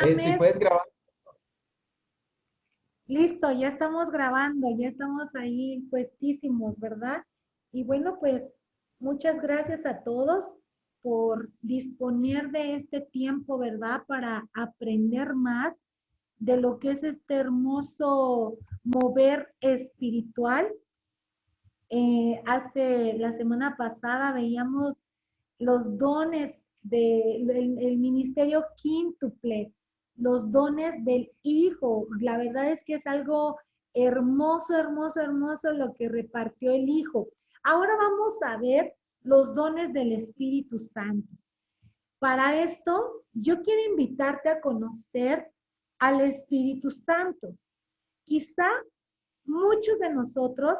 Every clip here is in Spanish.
Si Ahmed. puedes grabar. Listo, ya estamos grabando, ya estamos ahí puestísimos, ¿verdad? Y bueno, pues muchas gracias a todos por disponer de este tiempo, ¿verdad? Para aprender más de lo que es este hermoso mover espiritual. Hace la semana pasada veíamos los dones del el ministerio quíntuple, los dones del Hijo. La verdad es que es algo hermoso, hermoso, hermoso lo que repartió el Hijo. Ahora vamos a ver los dones del Espíritu Santo. Para esto, yo quiero invitarte a conocer al Espíritu Santo. Quizá muchos de nosotros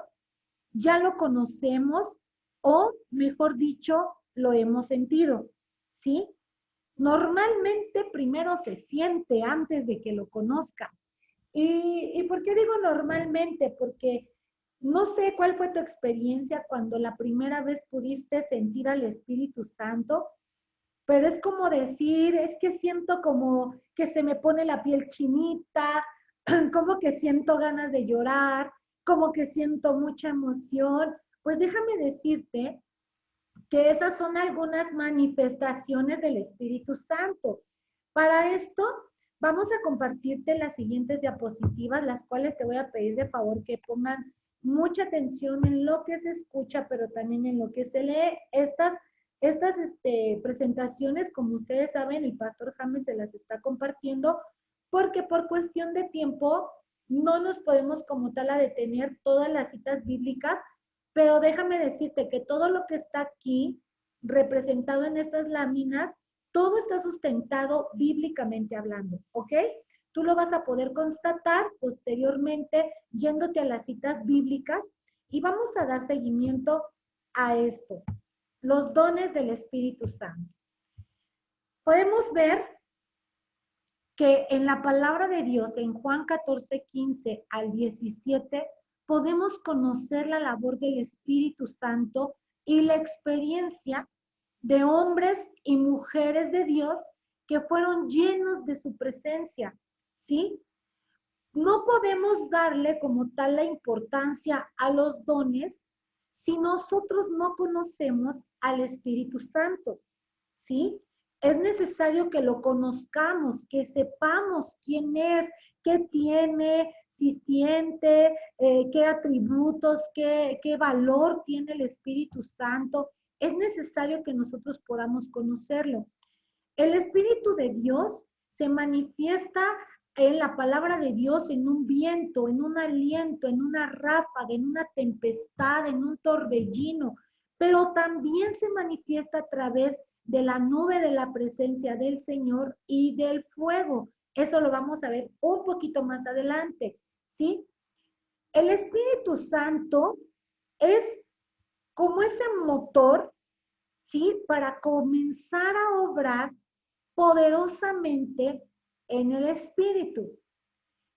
ya lo conocemos o, mejor dicho, lo hemos sentido, ¿sí? Normalmente primero se siente antes de que lo conozca. ¿Y por qué digo normalmente? Porque no sé cuál fue tu experiencia cuando la primera vez pudiste sentir al Espíritu Santo, pero es como decir, es que siento como que se me pone la piel chinita, como que siento ganas de llorar, como que siento mucha emoción. Pues déjame decirte que esas son algunas manifestaciones del Espíritu Santo. Para esto, vamos a compartirte las siguientes diapositivas, las cuales te voy a pedir de favor que pongan mucha atención en lo que se escucha, pero también en lo que se lee. Estas presentaciones, como ustedes saben, el pastor James se las está compartiendo porque por cuestión de tiempo no nos podemos como tal a detener todas las citas bíblicas, pero déjame decirte que todo lo que está aquí representado en estas láminas, todo está sustentado bíblicamente hablando, ¿ok? Tú lo vas a poder constatar posteriormente yéndote a las citas bíblicas y vamos a dar seguimiento a esto, los dones del Espíritu Santo. Podemos ver que en la palabra de Dios, en Juan 14, 15 al 17, podemos conocer la labor del Espíritu Santo y la experiencia de hombres y mujeres de Dios que fueron llenos de su presencia, ¿sí? No podemos darle como tal la importancia a los dones si nosotros no conocemos al Espíritu Santo, ¿sí? Es necesario que lo conozcamos, que sepamos quién es, qué tiene, si siente, qué atributos, qué valor tiene el Espíritu Santo. Es necesario que nosotros podamos conocerlo. El Espíritu de Dios se manifiesta en la palabra de Dios, en un viento, en un aliento, en una ráfaga, en una tempestad, en un torbellino, pero también se manifiesta a través de la nube de la presencia del Señor y del fuego. Eso lo vamos a ver un poquito más adelante, ¿sí? El Espíritu Santo es como ese motor, ¿sí? Para comenzar a obrar poderosamente en el Espíritu.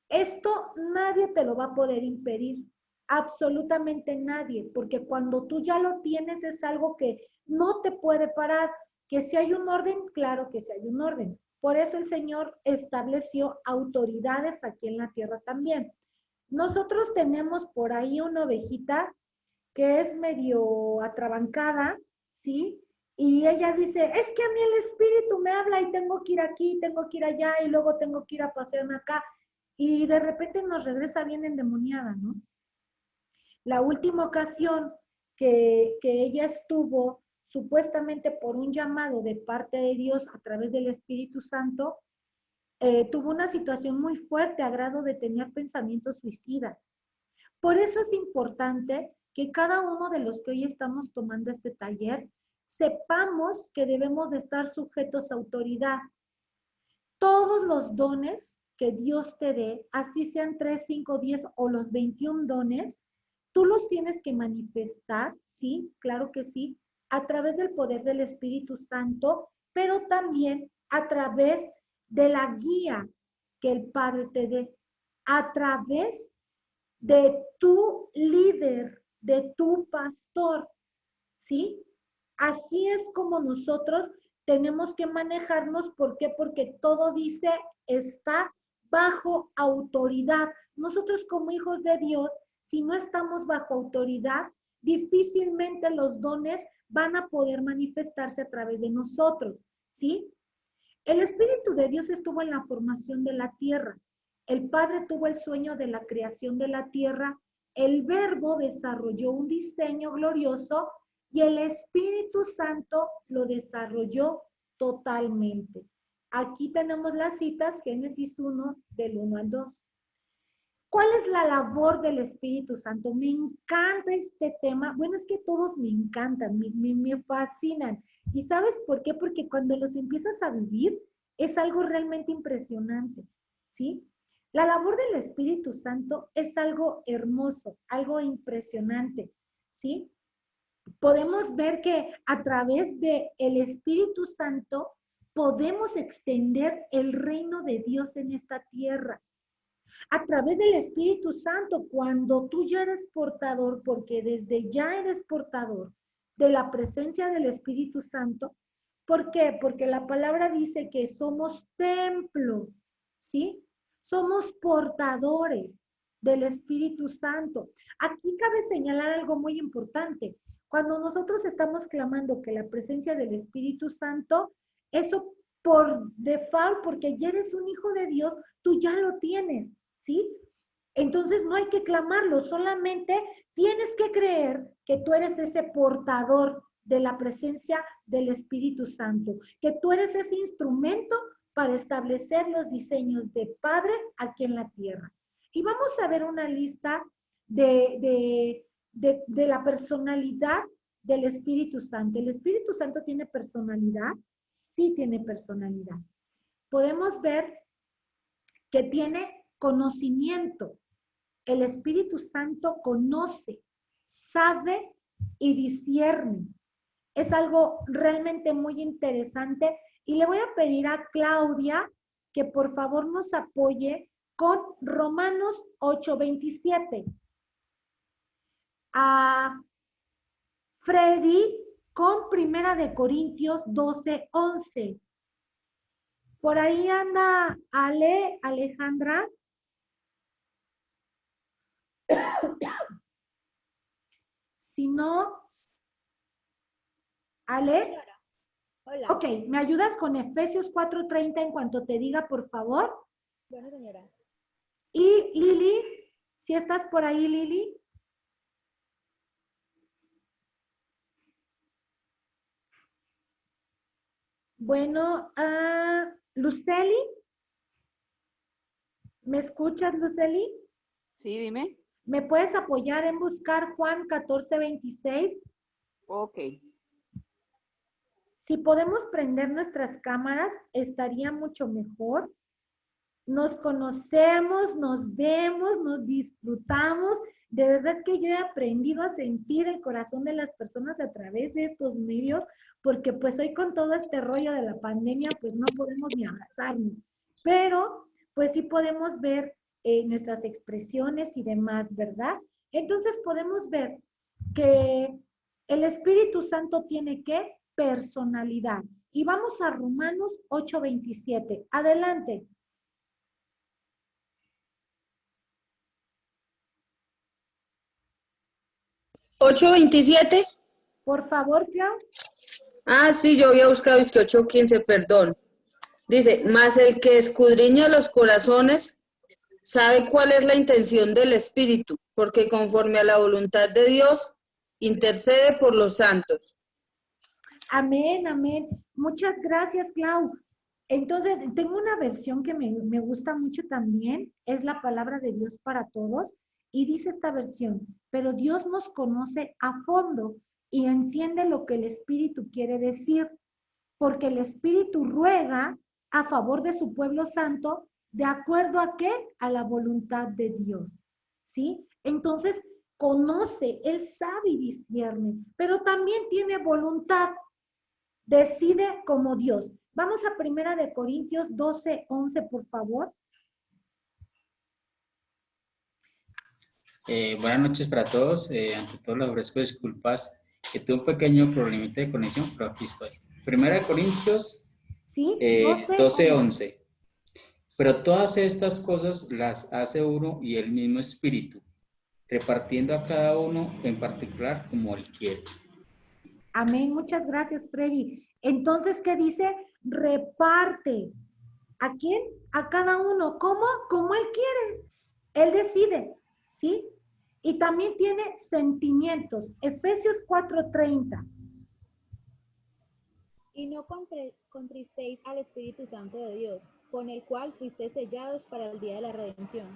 Esto nadie te lo va a poder impedir, absolutamente nadie, porque cuando tú ya lo tienes es algo que no te puede parar, que si hay un orden, claro que si hay un orden. Por eso el Señor estableció autoridades aquí en la tierra también. Nosotros tenemos por ahí una ovejita que es medio atrabancada, ¿sí? Y ella dice, es que a mí el espíritu me habla y tengo que ir aquí, tengo que ir allá y luego tengo que ir a pasearme acá. Y de repente nos regresa bien endemoniada, ¿no? La última ocasión que ella estuvo supuestamente por un llamado de parte de Dios a través del Espíritu Santo, tuvo una situación muy fuerte a grado de tener pensamientos suicidas. Por eso es importante que cada uno de los que hoy estamos tomando este taller sepamos que debemos de estar sujetos a autoridad. Todos los dones que Dios te dé, así sean 3, 5, 10 o los 21 dones, tú los tienes que manifestar, sí, claro que sí, a través del poder del Espíritu Santo, pero también a través de la guía que el Padre te dé, a través de tu líder, de tu pastor, ¿sí? Así es como nosotros tenemos que manejarnos. ¿Por qué? Porque todo dice está bajo autoridad. Nosotros como hijos de Dios, si no estamos bajo autoridad, difícilmente los dones van a poder manifestarse a través de nosotros, ¿sí? El Espíritu de Dios estuvo en la formación de la tierra. El Padre tuvo el sueño de la creación de la tierra. El Verbo desarrolló un diseño glorioso y el Espíritu Santo lo desarrolló totalmente. Aquí tenemos las citas, Génesis 1, del 1 al 2. ¿Cuál es la labor del Espíritu Santo? Me encanta este tema. Bueno, es que todos me encantan, me fascinan. ¿Y sabes por qué? Porque cuando los empiezas a vivir, es algo realmente impresionante, ¿sí? La labor del Espíritu Santo es algo hermoso, algo impresionante, ¿sí? Podemos ver que a través del Espíritu Santo podemos extender el reino de Dios en esta tierra. A través del Espíritu Santo, cuando tú ya eres portador, porque desde ya eres portador de la presencia del Espíritu Santo. ¿Por qué? Porque la palabra dice que somos templo, ¿sí? Somos portadores del Espíritu Santo. Aquí cabe señalar algo muy importante. Cuando nosotros estamos clamando que la presencia del Espíritu Santo, eso por default, porque ya eres un hijo de Dios, tú ya lo tienes, ¿sí? Entonces no hay que clamarlo, solamente tienes que creer que tú eres ese portador de la presencia del Espíritu Santo, que tú eres ese instrumento para establecer los diseños de Padre aquí en la tierra. Y vamos a ver una lista de la personalidad del Espíritu Santo. ¿El Espíritu Santo tiene personalidad? Sí tiene personalidad. Podemos ver que tiene conocimiento. El Espíritu Santo conoce, sabe y discierne. Es algo realmente muy interesante y le voy a pedir a Claudia que por favor nos apoye con Romanos 8:27. A Freddy con Primera de Corintios 12:11. Por ahí anda Alejandra. Si no, Ale. Hola. Ok, ¿me ayudas con Efesios 4:30 en cuanto te diga, por favor? Bueno, señora. Y Lili, si estás por ahí, Lili. Bueno, Luceli, ¿me escuchas, Luceli? Sí, dime. ¿Me puedes apoyar en buscar Juan 14:26? Ok. Si podemos prender nuestras cámaras, estaría mucho mejor. Nos conocemos, nos vemos, nos disfrutamos. De verdad que yo he aprendido a sentir el corazón de las personas a través de estos medios, porque pues hoy con todo este rollo de la pandemia, pues no podemos ni abrazarnos. Pero pues sí podemos ver nuestras expresiones y demás, ¿verdad? Entonces podemos ver que el Espíritu Santo tiene ¿qué? Personalidad. Y vamos a Romanos 8:27. Adelante. 8:27. Por favor, Clau. Ah, sí, yo había buscado es que 8:15, perdón. Dice, mas el que escudriña los corazones sabe cuál es la intención del Espíritu, porque conforme a la voluntad de Dios intercede por los santos. Amén, amén. Muchas gracias, Clau. Entonces, tengo una versión que me gusta mucho también, es la palabra de Dios para todos, y dice esta versión, pero Dios nos conoce a fondo y entiende lo que el Espíritu quiere decir, porque el Espíritu ruega a favor de su pueblo santo, ¿de acuerdo a qué? A la voluntad de Dios, ¿sí? Entonces, conoce, Él sabe y discierne, pero también tiene voluntad, decide como Dios. Vamos a Primera de Corintios 12:11, por favor. Buenas noches para todos. Ante todo les ofrezco disculpas que tuve un pequeño problemita de conexión, pero aquí estoy. Primera de Corintios ¿Sí? 12, 11. Pero todas estas cosas las hace uno y el mismo Espíritu, repartiendo a cada uno en particular como él quiere. Amén. Muchas gracias, Freddy. Entonces, ¿qué dice? Reparte. ¿A quién? A cada uno. ¿Cómo? Como él quiere. Él decide, ¿sí? Y también tiene sentimientos. Efesios 4:30. Y no contristéis al Espíritu Santo de Dios, con el cual fuisteis sellados para el día de la redención.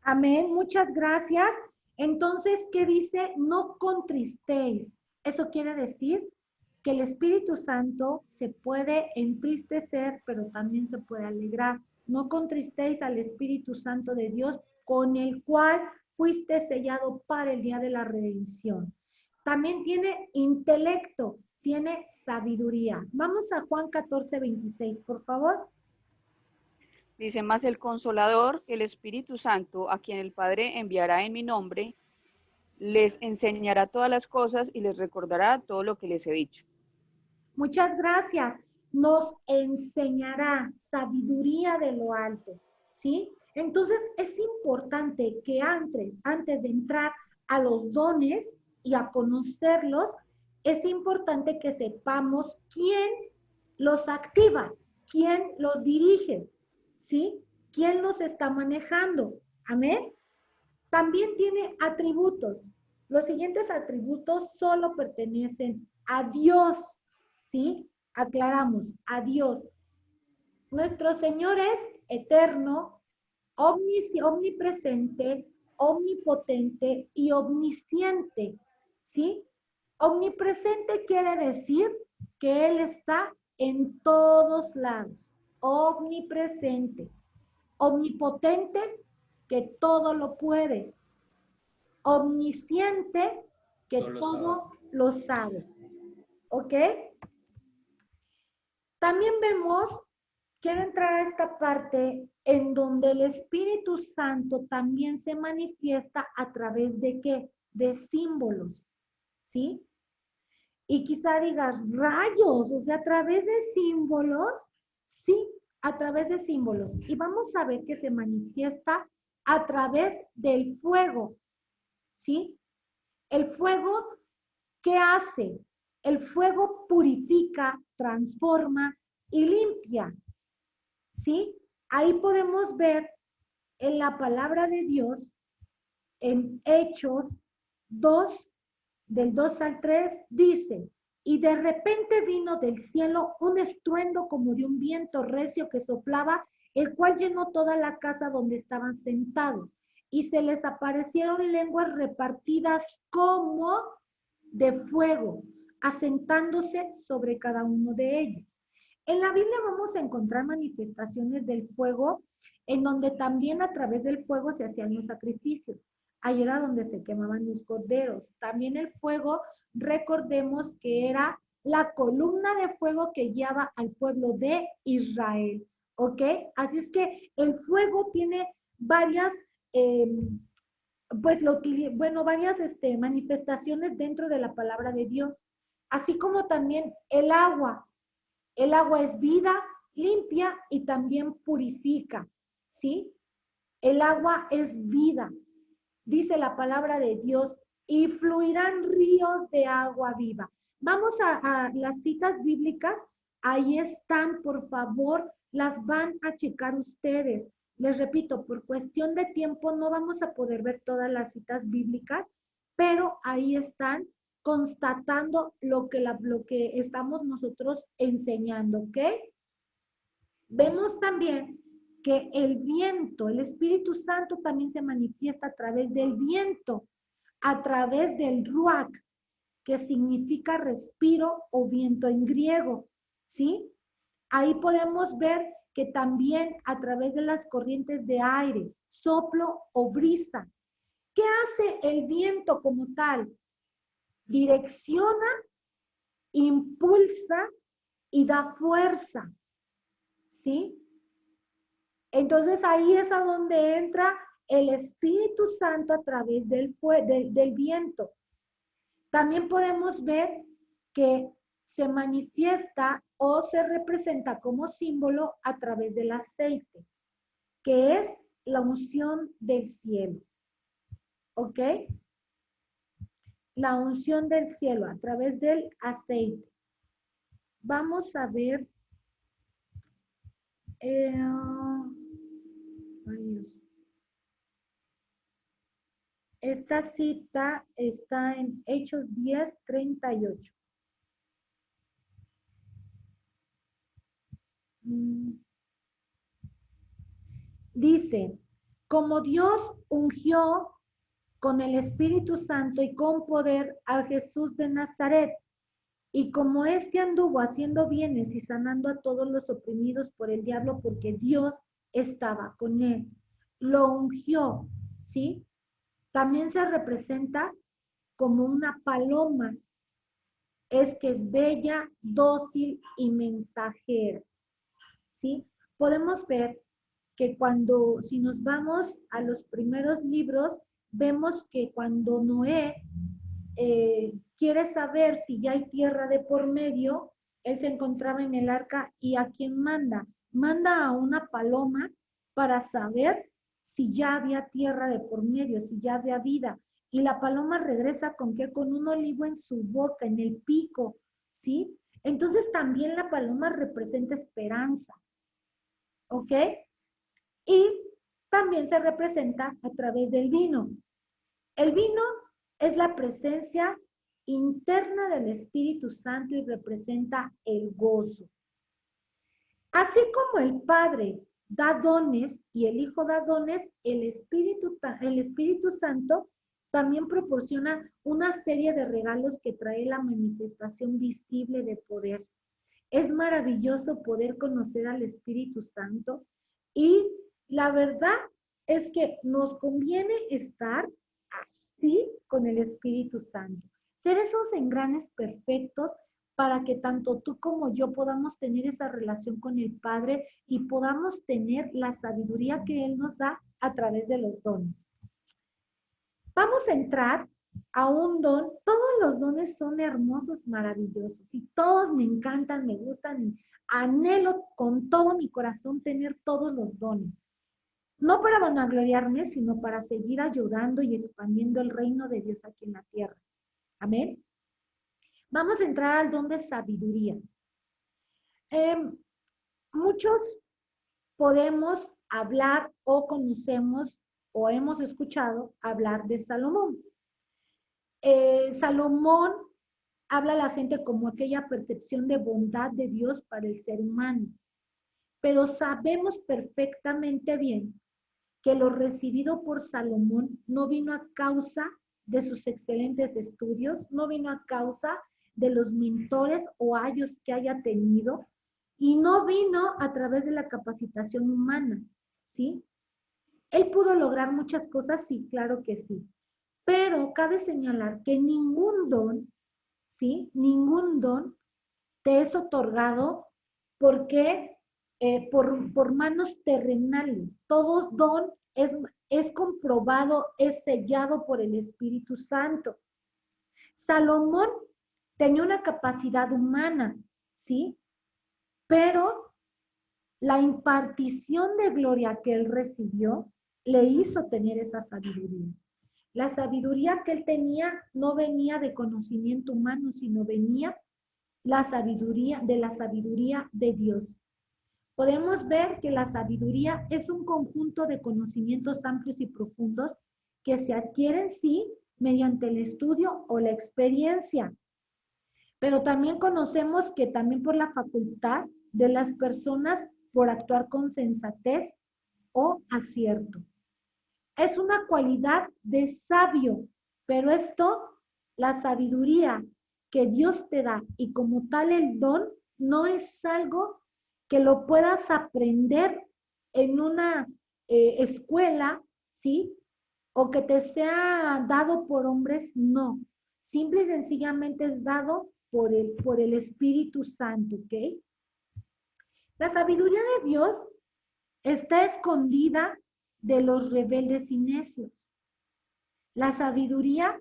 Amén, muchas gracias. Entonces, ¿qué dice? No contristéis. Eso quiere decir que el Espíritu Santo se puede entristecer, pero también se puede alegrar. No contristéis al Espíritu Santo de Dios, con el cual fuiste sellado para el día de la redención. También tiene intelecto, tiene sabiduría. Vamos a Juan 14:26, por favor. Dice, más el Consolador, el Espíritu Santo, a quien el Padre enviará en mi nombre, les enseñará todas las cosas y les recordará todo lo que les he dicho. Muchas gracias. Nos enseñará sabiduría de lo alto, ¿sí? Entonces, es importante que antes de entrar a los dones y a conocerlos, es importante que sepamos quién los activa, quién los dirige, ¿sí? ¿Quién los está manejando? Amén. También tiene atributos. Los siguientes atributos solo pertenecen a Dios, ¿sí? Aclaramos, a Dios. Nuestro Señor es eterno, omnipresente, omnipotente y omnisciente, ¿sí? Omnipresente quiere decir que Él está en todos lados, omnipresente. Omnipotente, que todo lo puede. Omnisciente, que todo lo sabe. ¿Ok? También vemos, quiero entrar a esta parte en donde el Espíritu Santo también se manifiesta a través de ¿qué? De símbolos, ¿sí? Y quizá digas, rayos, o sea, a través de símbolos, sí, a través de símbolos. Y vamos a ver que se manifiesta a través del fuego, ¿sí? El fuego, ¿qué hace? El fuego purifica, transforma y limpia, ¿sí? Ahí podemos ver en la palabra de Dios, en Hechos 2, del 2 al 3, dice, y de repente vino del cielo un estruendo como de un viento recio que soplaba, el cual llenó toda la casa donde estaban sentados, y se les aparecieron lenguas repartidas como de fuego, asentándose sobre cada uno de ellos. En la Biblia vamos a encontrar manifestaciones del fuego, en donde también a través del fuego se hacían los sacrificios. Ahí era donde se quemaban los corderos. También el fuego, recordemos que era la columna de fuego que guiaba al pueblo de Israel. ¿Ok? Así es que el fuego tiene varias, varias manifestaciones dentro de la palabra de Dios. Así como también el agua. El agua es vida, limpia y también purifica, ¿sí? El agua es vida. Dice la palabra de Dios, y fluirán ríos de agua viva. Vamos a las citas bíblicas, ahí están, por favor, las van a checar ustedes. Les repito, por cuestión de tiempo no vamos a poder ver todas las citas bíblicas, pero ahí están constatando lo que estamos nosotros enseñando, ¿ok? Vemos también que el viento, el Espíritu Santo también se manifiesta a través del viento, a través del ruach, que significa respiro o viento en griego, ¿sí? Ahí podemos ver que también a través de las corrientes de aire, soplo o brisa. ¿Qué hace el viento como tal? Direcciona, impulsa y da fuerza, ¿sí? Entonces ahí es a donde entra el Espíritu Santo a través del viento. También podemos ver que se manifiesta o se representa como símbolo a través del aceite, que es la unción del cielo. ¿Ok? La unción del cielo a través del aceite. Vamos a ver. Ay, Dios. Esta cita está en Hechos 10:38. Dice, como Dios ungió con el Espíritu Santo y con poder a Jesús de Nazaret, y como éste anduvo haciendo bienes y sanando a todos los oprimidos por el diablo, porque Dios estaba con él. Lo ungió, ¿sí? También se representa como una paloma. Es que es bella, dócil y mensajera, ¿sí? Podemos ver que si nos vamos a los primeros libros, vemos que cuando Noé quiere saber si ya hay tierra de por medio, él se encontraba en el arca y ¿a quién manda? Manda a una paloma para saber si ya había tierra de por medio, si ya había vida. Y la paloma regresa ¿con qué? Con un olivo en su boca, en el pico, ¿sí? Entonces también la paloma representa esperanza, ¿ok? Y también se representa a través del vino. El vino es la presencia interna del Espíritu Santo y representa el gozo. Así como el Padre da dones y el Hijo da dones, el Espíritu Santo también proporciona una serie de regalos que trae la manifestación visible de poder. Es maravilloso poder conocer al Espíritu Santo y la verdad es que nos conviene estar así con el Espíritu Santo. Ser esos engranes perfectos para que tanto tú como yo podamos tener esa relación con el Padre y podamos tener la sabiduría que Él nos da a través de los dones. Vamos a entrar a un don. Todos los dones son hermosos, maravillosos y todos me encantan, me gustan y anhelo con todo mi corazón tener todos los dones. No para vanagloriarme, sino para seguir ayudando y expandiendo el reino de Dios aquí en la tierra. Amén. Vamos a entrar al don de sabiduría. Muchos podemos hablar o conocemos o hemos escuchado hablar de Salomón. Salomón habla a la gente como aquella percepción de bondad de Dios para el ser humano. Pero sabemos perfectamente bien que lo recibido por Salomón no vino a causa de sus excelentes estudios, no vino a causa de los mentores o ayos que haya tenido, y no vino a través de la capacitación humana, ¿sí? Él pudo lograr muchas cosas, sí, claro que sí, pero cabe señalar que ningún don, ¿sí? Ningún don te es otorgado porque por manos terrenales. Todo don es comprobado, es sellado por el Espíritu Santo. Salomón tenía una capacidad humana, ¿sí? Pero la impartición de gloria que él recibió le hizo tener esa sabiduría. La sabiduría que él tenía no venía de conocimiento humano, sino venía de la sabiduría de Dios. Podemos ver que la sabiduría es un conjunto de conocimientos amplios y profundos que se adquieren, sí, mediante el estudio o la experiencia. Pero también conocemos que también por la facultad de las personas por actuar con sensatez o acierto. Es una cualidad de sabio, pero la sabiduría que Dios te da y como tal el don, no es algo que lo puedas aprender en una escuela, ¿sí? O que te sea dado por hombres, no. Simple y sencillamente es dado por el Espíritu Santo, ¿ok? La sabiduría de Dios está escondida de los rebeldes y necios. La sabiduría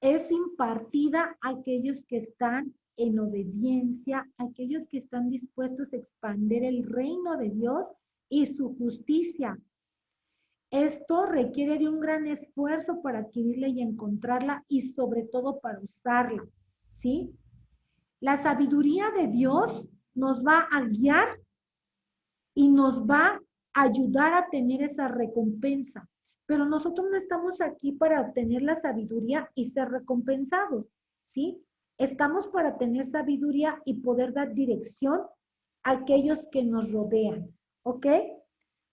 es impartida a aquellos que están en obediencia, aquellos que están dispuestos a expandir el reino de Dios y su justicia. Esto requiere de un gran esfuerzo para adquirirla y encontrarla y sobre todo para usarla, ¿sí? La sabiduría de Dios nos va a guiar y nos va a ayudar a tener esa recompensa. Pero nosotros no estamos aquí para obtener la sabiduría y ser recompensados, ¿sí? Estamos para tener sabiduría y poder dar dirección a aquellos que nos rodean, ¿ok?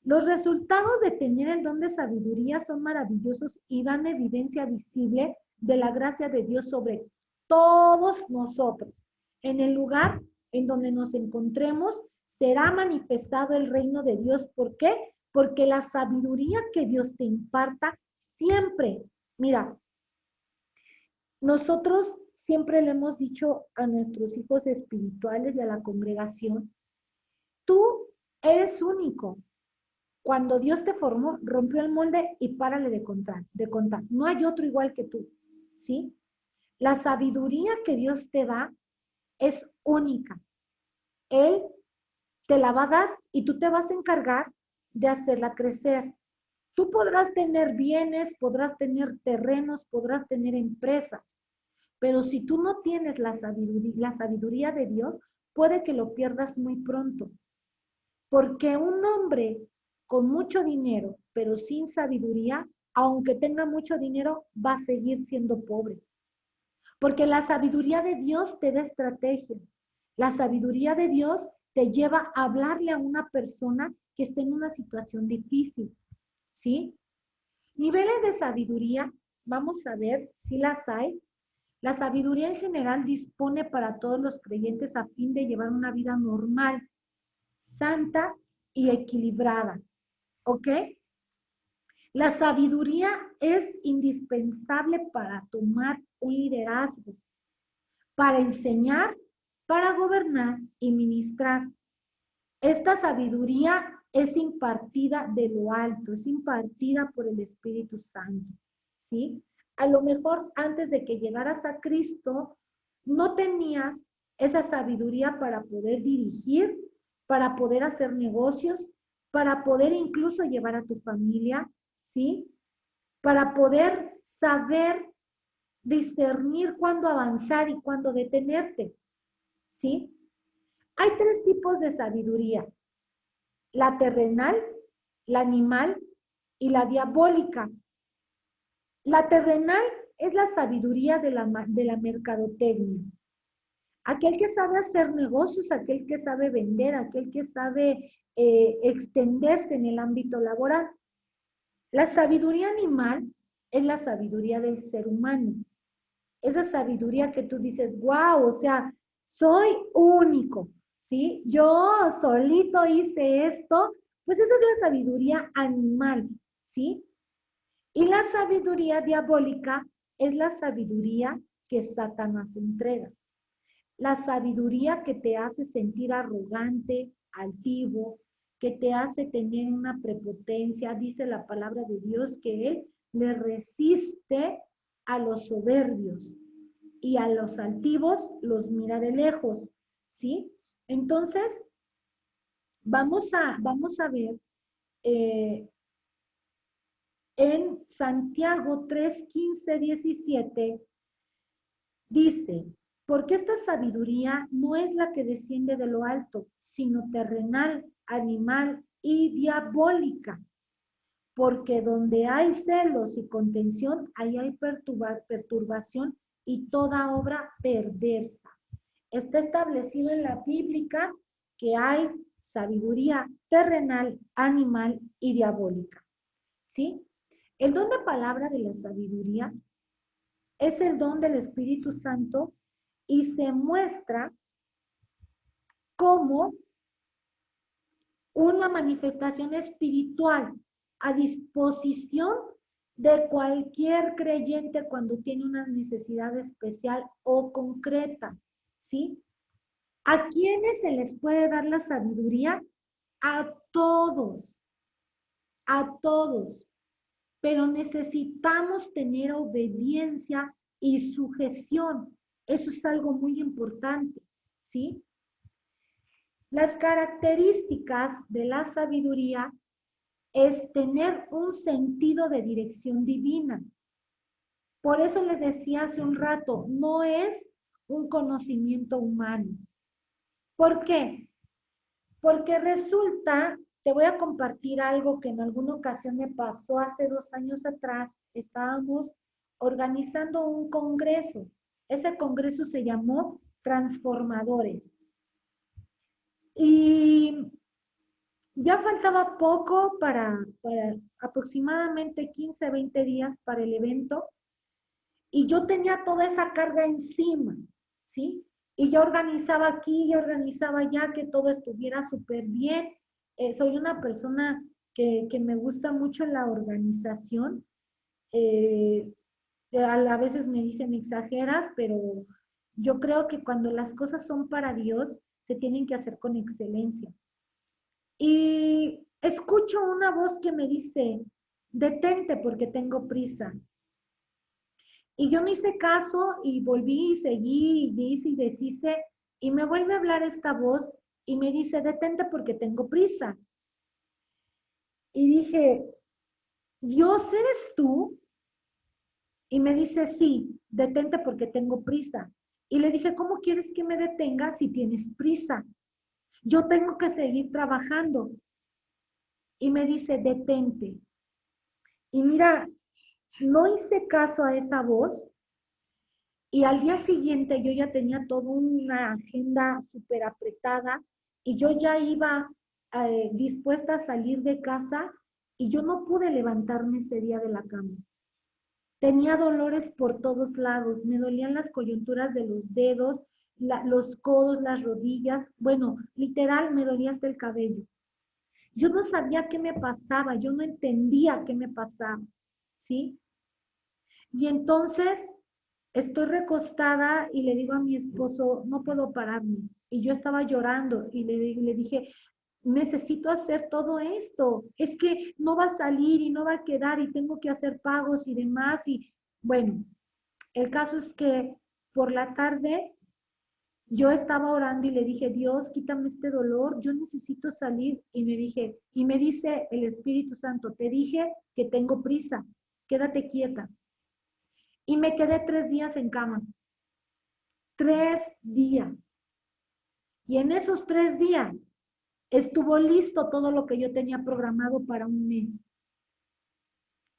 Los resultados de tener el don de sabiduría son maravillosos y dan evidencia visible de la gracia de Dios sobre todos nosotros. En el lugar en donde nos encontremos, será manifestado el reino de Dios. ¿Por qué? Porque la sabiduría que Dios te imparta siempre, mira, nosotros siempre le hemos dicho a nuestros hijos espirituales y a la congregación, tú eres único. Cuando Dios te formó, rompió el molde y párale de contar, No hay otro igual que tú, ¿sí? La sabiduría que Dios te da es única. Él te la va a dar y tú te vas a encargar de hacerla crecer. Tú podrás tener bienes, podrás tener terrenos, podrás tener empresas, pero si tú no tienes la sabiduría de Dios, puede que lo pierdas muy pronto. Porque un hombre con mucho dinero, pero sin sabiduría, aunque tenga mucho dinero, va a seguir siendo pobre. Porque la sabiduría de Dios te da estrategia. La sabiduría de Dios te lleva a hablarle a una persona que esté en una situación difícil, ¿sí? Niveles de sabiduría, vamos a ver si las hay. La sabiduría en general dispone para todos los creyentes a fin de llevar una vida normal, santa y equilibrada, ¿ok? La sabiduría es indispensable para tomar un liderazgo, para enseñar, para gobernar y ministrar. Esta sabiduría es impartida de lo alto, es impartida por el Espíritu Santo, ¿sí? A lo mejor antes de que llegaras a Cristo, no tenías esa sabiduría para poder dirigir, para poder hacer negocios, para poder incluso llevar a tu familia, ¿sí? Para poder saber discernir cuándo avanzar y cuándo detenerte, ¿sí? Hay 3 tipos de sabiduría: la terrenal, la animal y la diabólica. La terrenal es la sabiduría de la mercadotecnia. Aquel que sabe hacer negocios, aquel que sabe vender, aquel que sabe extenderse en el ámbito laboral. La sabiduría animal es la sabiduría del ser humano. Esa sabiduría que tú dices, wow, o sea, soy único, ¿sí? Yo solito hice esto, pues esa es la sabiduría animal, ¿sí? Y la sabiduría diabólica es la sabiduría que Satanás entrega. La sabiduría que te hace sentir arrogante, altivo, que te hace tener una prepotencia. Dice la palabra de Dios que Él le resiste a los soberbios y a los altivos los mira de lejos, ¿sí? Entonces, vamos a ver en Santiago 3, 15, 17, dice, porque esta sabiduría no es la que desciende de lo alto, sino terrenal, animal y diabólica. Porque donde hay celos y contención, ahí hay perturbación y toda obra perversa. Está establecido en la Biblia que hay sabiduría terrenal, animal y diabólica, ¿sí? El don de palabra de la sabiduría es el don del Espíritu Santo y se muestra como una manifestación espiritual a disposición de cualquier creyente cuando tiene una necesidad especial o concreta, ¿sí? ¿A quiénes se les puede dar la sabiduría? A todos, pero necesitamos tener obediencia y sujeción. Eso es algo muy importante, ¿sí? Las características de la sabiduría es tener un sentido de dirección divina. Por eso les decía hace un rato, no es un conocimiento humano. ¿Por qué? Porque resulta, te voy a compartir algo que en alguna ocasión me pasó hace 2 años atrás. Estábamos organizando un congreso. Ese congreso se llamó Transformadores. Y ya faltaba poco para aproximadamente 15, 20 días para el evento. Y yo tenía toda esa carga encima, ¿sí? Y yo organizaba aquí, yo organizaba allá, que todo estuviera súper bien. Soy una persona que me gusta mucho la organización. A veces me dicen exageras, pero yo creo que cuando las cosas son para Dios, se tienen que hacer con excelencia. Y escucho una voz que me dice, detente porque tengo prisa. Y yo me hice caso y volví y seguí y hice y deshice y me vuelve a hablar esta voz y me dice, detente porque tengo prisa. Y dije, ¿Dios eres tú? Y me dice, sí, detente porque tengo prisa. Y le dije, ¿cómo quieres que me detenga si tienes prisa? Yo tengo que seguir trabajando. Y me dice, detente. Y mira, no hice caso a esa voz. Y al día siguiente yo ya tenía toda una agenda súper apretada y yo ya iba dispuesta a salir de casa y yo no pude levantarme ese día de la cama. Tenía dolores por todos lados, me dolían las coyunturas de los dedos, los codos, las rodillas, bueno, literal me dolía hasta el cabello. Yo no sabía qué me pasaba, yo no entendía qué me pasaba, ¿sí? Y entonces estoy recostada y le digo a mi esposo, no puedo pararme. Y yo estaba llorando y le dije, necesito hacer todo esto. Es que no va a salir y no va a quedar y tengo que hacer pagos y demás. Y bueno, el caso es que por la tarde yo estaba orando y le dije, Dios, quítame este dolor, yo necesito salir. Y me dice el Espíritu Santo, te dije que tengo prisa, quédate quieta. Y me quedé 3 días en cama. 3 días. Y en esos 3 días estuvo listo todo lo que yo tenía programado para un mes.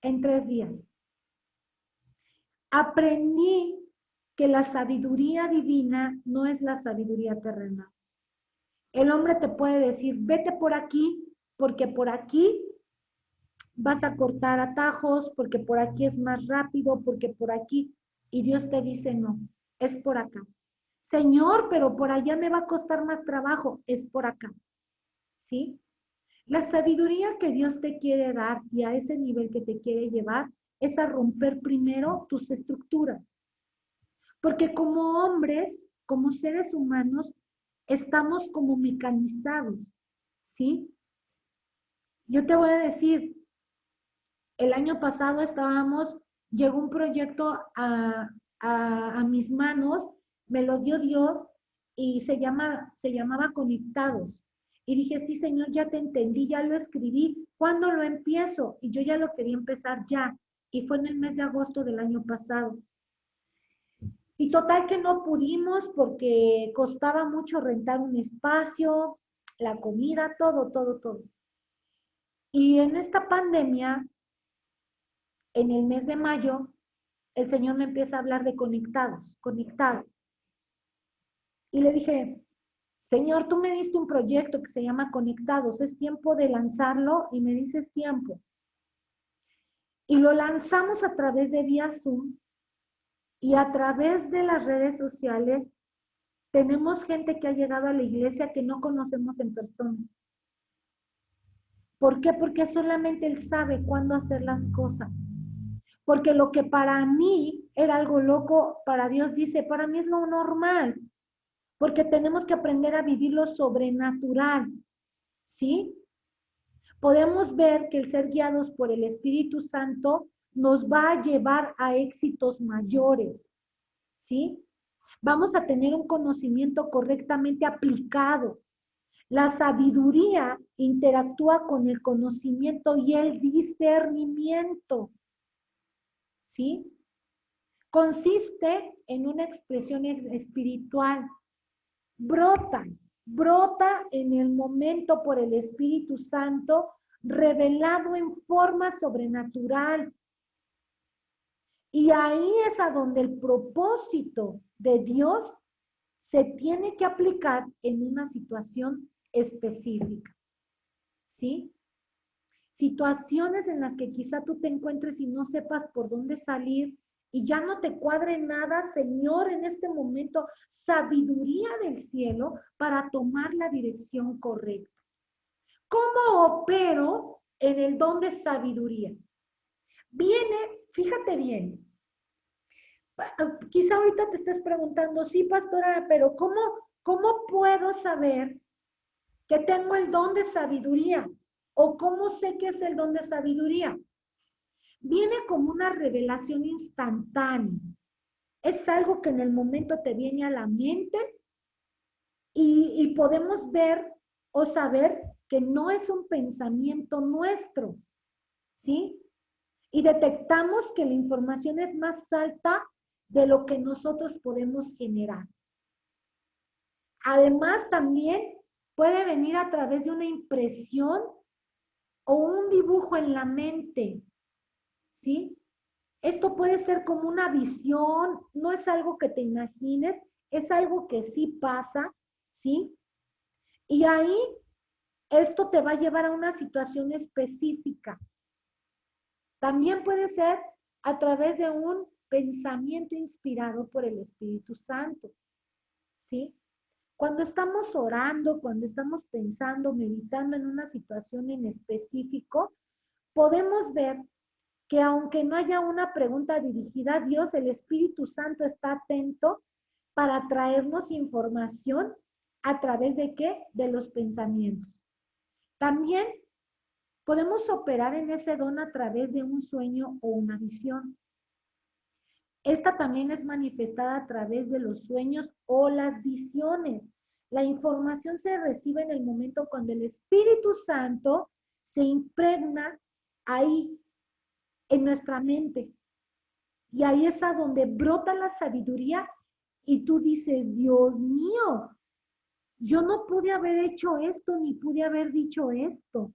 En 3 días. Aprendí que la sabiduría divina no es la sabiduría terrenal. El hombre te puede decir, vete por aquí, porque por aquí vas a cortar atajos, porque por aquí es más rápido, porque por aquí. Y Dios te dice, no, es por acá. Señor, pero por allá me va a costar más trabajo, es por acá, ¿sí? La sabiduría que Dios te quiere dar y a ese nivel que te quiere llevar es a romper primero tus estructuras. Porque como hombres, como seres humanos, estamos como mecanizados, ¿sí? Yo te voy a decir, el año pasado llegó un proyecto a mis manos, me lo dio Dios y se llamaba Conectados. Y dije, sí, Señor, ya te entendí, ya lo escribí. ¿Cuándo lo empiezo? Y yo ya lo quería empezar ya. Y fue en el mes de agosto del año pasado. Y total que no pudimos porque costaba mucho rentar un espacio, la comida, todo, todo, todo. Y en esta pandemia, en el mes de mayo, el Señor me empieza a hablar de conectados, conectados. Y le dije, Señor, tú me diste un proyecto que se llama Conectados, es tiempo de lanzarlo y me dices tiempo. Y lo lanzamos a través de vía Zoom y a través de las redes sociales tenemos gente que ha llegado a la iglesia que no conocemos en persona. ¿Por qué? Porque solamente Él sabe cuándo hacer las cosas. Porque lo que para mí era algo loco, para Dios dice, para mí es lo normal. Porque tenemos que aprender a vivir lo sobrenatural, ¿sí? Podemos ver que el ser guiados por el Espíritu Santo nos va a llevar a éxitos mayores, ¿sí? Vamos a tener un conocimiento correctamente aplicado. La sabiduría interactúa con el conocimiento y el discernimiento, ¿sí? Consiste en una expresión espiritual. Brota en el momento por el Espíritu Santo, revelado en forma sobrenatural. Y ahí es a donde el propósito de Dios se tiene que aplicar en una situación específica, ¿sí? Situaciones en las que quizá tú te encuentres y no sepas por dónde salir y ya no te cuadre nada, Señor, en este momento, sabiduría del cielo para tomar la dirección correcta. ¿Cómo opero en el don de sabiduría? Viene, fíjate bien, quizá ahorita te estés preguntando, sí, pastora, pero ¿cómo puedo saber que tengo el don de sabiduría? ¿O cómo sé que es el don de sabiduría? Viene como una revelación instantánea. Es algo que en el momento te viene a la mente y podemos ver o saber que no es un pensamiento nuestro, ¿sí? Y detectamos que la información es más alta de lo que nosotros podemos generar. Además, también puede venir a través de una impresión o un dibujo en la mente, ¿sí? Esto puede ser como una visión, no es algo que te imagines, es algo que sí pasa, ¿sí? Y ahí esto te va a llevar a una situación específica. También puede ser a través de un pensamiento inspirado por el Espíritu Santo, ¿sí? Cuando estamos orando, cuando estamos pensando, meditando en una situación en específico, podemos ver que aunque no haya una pregunta dirigida a Dios, el Espíritu Santo está atento para traernos información a través de ¿qué? De los pensamientos. También podemos operar en ese don a través de un sueño o una visión. Esta también es manifestada a través de los sueños o las visiones. La información se recibe en el momento cuando el Espíritu Santo se impregna ahí en nuestra mente. Y ahí es a donde brota la sabiduría y tú dices, Dios mío, yo no pude haber hecho esto ni pude haber dicho esto.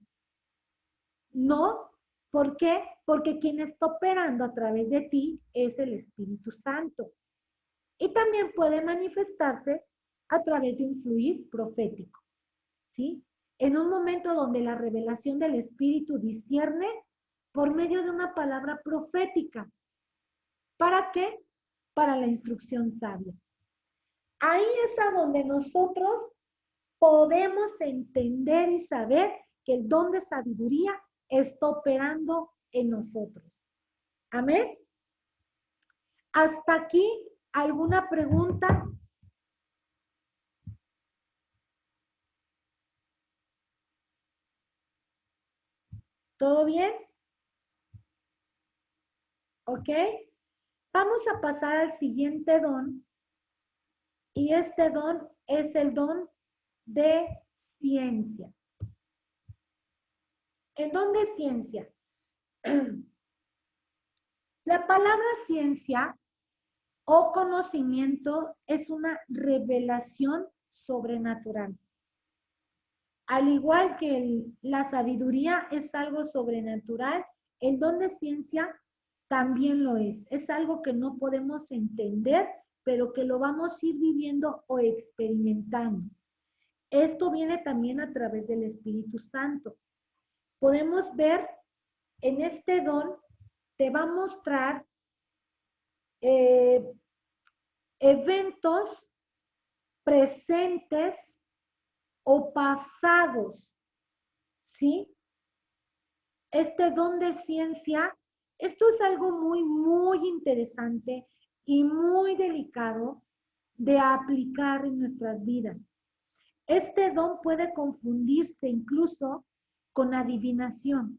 No, ¿por qué? Porque quien está operando a través de ti es el Espíritu Santo. Y también puede manifestarse a través de un fluir profético, ¿sí? En un momento donde la revelación del Espíritu discierne por medio de una palabra profética. ¿Para qué? Para la instrucción sabia. Ahí es a donde nosotros podemos entender y saber que el don de sabiduría está operando en nosotros. Amén. Hasta aquí, ¿alguna pregunta? ¿Todo bien? ¿Ok? Vamos a pasar al siguiente don. Y este don es el don de ciencia. El don de ciencia. La palabra ciencia o conocimiento es una revelación sobrenatural. Al igual que la sabiduría es algo sobrenatural, el don de ciencia también lo es. Es algo que no podemos entender, pero que lo vamos a ir viviendo o experimentando. Esto viene también a través del Espíritu Santo. Podemos ver en este don, te va a mostrar eventos presentes o pasados, ¿sí? Este don de ciencia, esto es algo muy interesante y muy delicado de aplicar en nuestras vidas. Este don puede confundirse incluso con adivinación,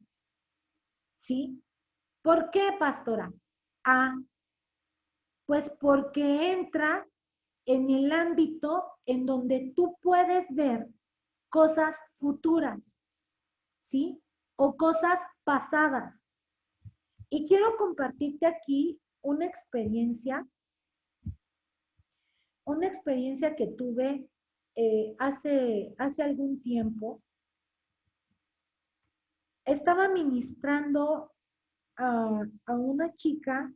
¿sí? ¿Por qué, pastora? Pues porque entra en el ámbito en donde tú puedes ver cosas futuras, ¿sí? O cosas pasadas. Y quiero compartirte aquí una experiencia que tuve hace algún tiempo. Estaba ministrando a una chica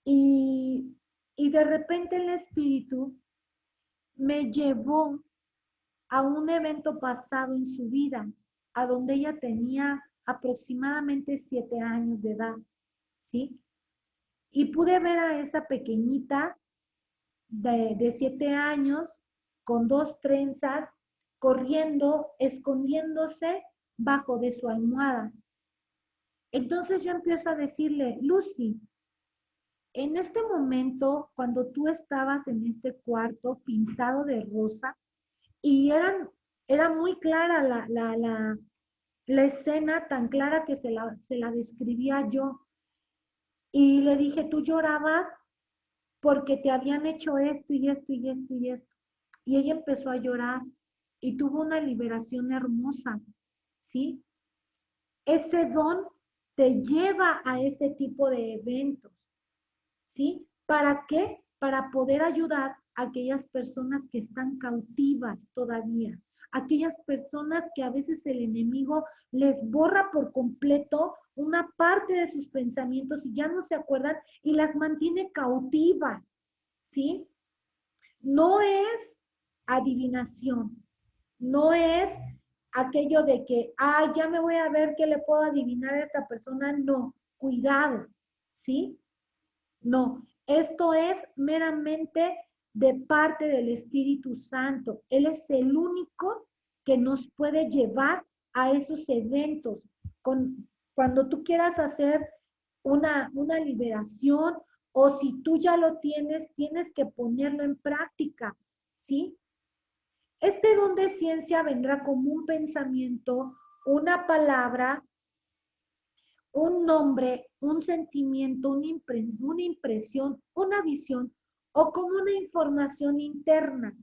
y de repente el Espíritu me llevó a un evento pasado en su vida, a donde ella tenía aproximadamente 7 años de edad, ¿sí? Y pude ver a esa pequeñita de 7 años con 2 trenzas, corriendo, escondiéndose bajo de su almohada. Entonces yo empiezo a decirle, Lucy, en este momento, cuando tú estabas en este cuarto pintado de rosa, y era muy clara la escena, tan clara que se la describía yo, y le dije, tú llorabas porque te habían hecho esto y esto y esto y esto. Y ella empezó a llorar y tuvo una liberación hermosa, ¿sí? Ese don te lleva a ese tipo de eventos, ¿sí? ¿Para qué? Para poder ayudar a aquellas personas que están cautivas todavía, aquellas personas que a veces el enemigo les borra por completo una parte de sus pensamientos y ya no se acuerdan y las mantiene cautivas, ¿sí? No es adivinación, no es aquello de que, ya me voy a ver qué le puedo adivinar a esta persona, no, cuidado, ¿sí? No, esto es meramente de parte del Espíritu Santo. Él es el único que nos puede llevar a esos eventos. Cuando tú quieras hacer una liberación o si tú ya lo tienes, tienes que ponerlo en práctica, ¿sí? Este don de ciencia vendrá como un pensamiento, una palabra, un nombre, un sentimiento, una impresión, una visión o como una información interna,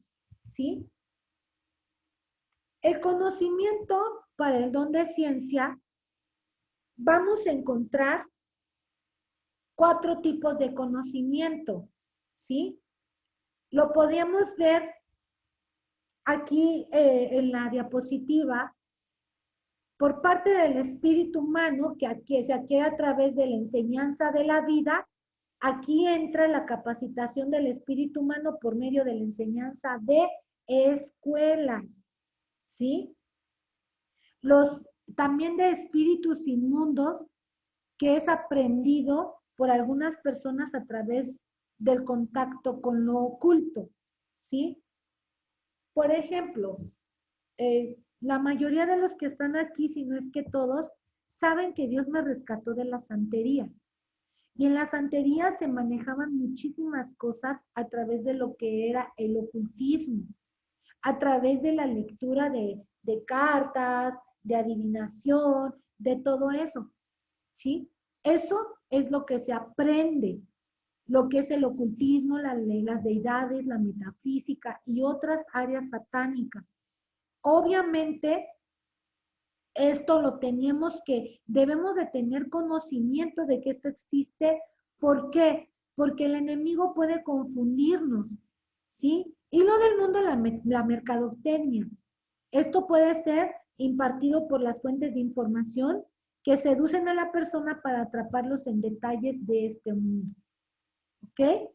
¿sí? El conocimiento para el don de ciencia, vamos a encontrar 4 tipos de conocimiento, ¿sí? Lo podíamos ver aquí en la diapositiva. Por parte del espíritu humano, que aquí se adquiere a través de la enseñanza de la vida, aquí entra la capacitación del espíritu humano por medio de la enseñanza de escuelas, ¿sí? También de espíritus inmundos, que es aprendido por algunas personas a través del contacto con lo oculto, ¿sí? Por ejemplo, la mayoría de los que están aquí, si no es que todos, saben que Dios me rescató de la santería. Y en la santería se manejaban muchísimas cosas a través de lo que era el ocultismo, a través de la lectura de cartas, de adivinación, de todo eso, ¿sí? Eso es lo que se aprende, lo que es el ocultismo, las deidades, la metafísica y otras áreas satánicas. Obviamente, esto debemos de tener conocimiento de que esto existe. ¿Por qué? Porque el enemigo puede confundirnos, ¿sí? Y lo del mundo, la mercadotecnia. Esto puede ser impartido por las fuentes de información que seducen a la persona para atraparlos en detalles de este mundo. ¿Ok?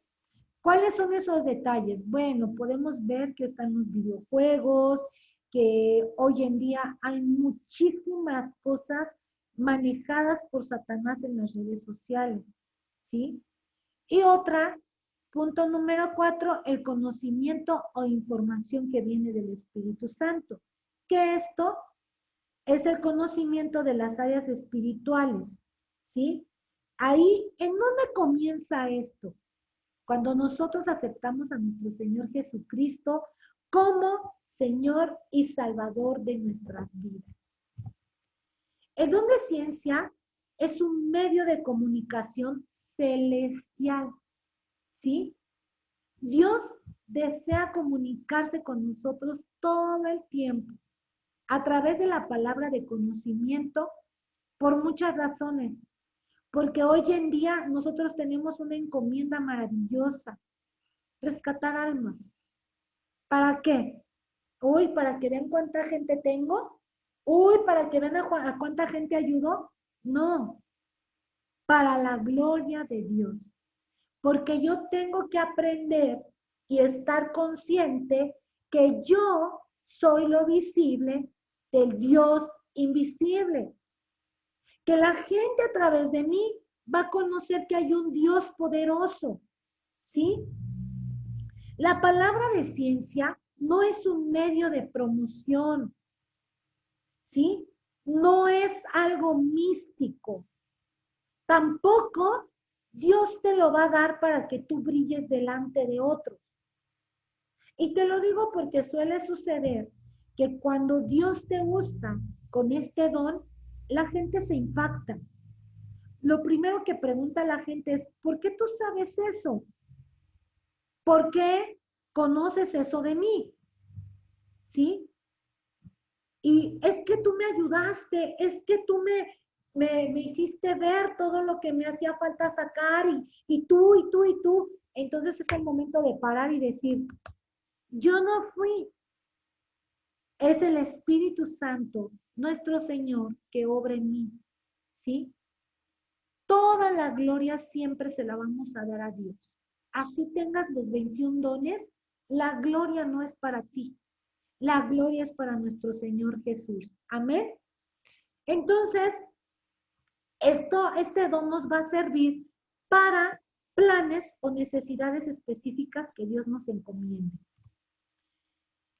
¿Cuáles son esos detalles? Bueno, podemos ver que están los videojuegos, que hoy en día hay muchísimas cosas manejadas por Satanás en las redes sociales, ¿sí? Y punto número 4, el conocimiento o información que viene del Espíritu Santo, que esto es el conocimiento de las áreas espirituales, ¿sí? Ahí, ¿en dónde comienza esto? Cuando nosotros aceptamos a nuestro Señor Jesucristo como Señor y Salvador de nuestras vidas. El don de ciencia es un medio de comunicación celestial, ¿sí? Dios desea comunicarse con nosotros todo el tiempo a través de la palabra de conocimiento por muchas razones. Porque hoy en día nosotros tenemos una encomienda maravillosa, rescatar almas. ¿Para qué? Uy, para que vean cuánta gente tengo. Uy, para que vean a cuánta gente ayudó. No, para la gloria de Dios. Porque yo tengo que aprender y estar consciente que yo soy lo visible del Dios invisible. Que la gente a través de mí va a conocer que hay un Dios poderoso, ¿sí? La palabra de ciencia no es un medio de promoción, ¿sí? No es algo místico. Tampoco Dios te lo va a dar para que tú brilles delante de otros. Y te lo digo porque suele suceder que cuando Dios te usa con este don, la gente se impacta. Lo primero que pregunta la gente es, ¿por qué tú sabes eso? ¿Por qué conoces eso de mí? ¿Sí? Y es que tú me ayudaste, es que tú me hiciste ver todo lo que me hacía falta sacar y tú, y tú, y tú. Entonces es el momento de parar y decir, yo no fui, es el Espíritu Santo, nuestro Señor, que obra en mí. ¿Sí? Toda la gloria siempre se la vamos a dar a Dios. Así tengas los 21 dones, la gloria no es para ti. La gloria es para nuestro Señor Jesús. Amén. Entonces, este don nos va a servir para planes o necesidades específicas que Dios nos encomiende.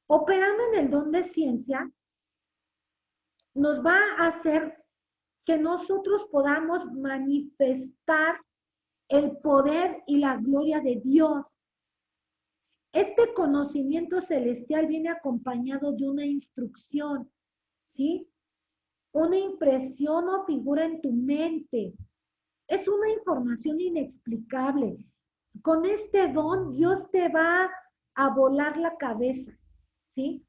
Operando en el don de ciencia, nos va a hacer que nosotros podamos manifestar el poder y la gloria de Dios. Este conocimiento celestial viene acompañado de una instrucción, ¿sí? Una impresión o figura en tu mente. Es una información inexplicable. Con este don, Dios te va a volar la cabeza, ¿sí?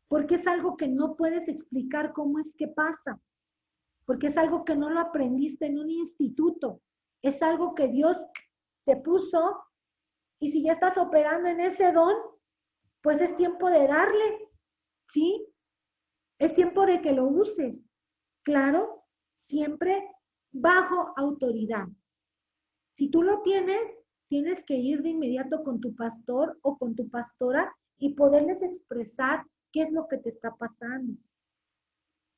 Porque es algo que no puedes explicar cómo es que pasa. Porque es algo que no lo aprendiste en un instituto. Es algo que Dios te puso. Y si ya estás operando en ese don, pues es tiempo de darle, ¿sí? Es tiempo de que lo uses. Claro, siempre bajo autoridad. Si tú lo tienes, tienes que ir de inmediato con tu pastor o con tu pastora y poderles expresar qué es lo que te está pasando.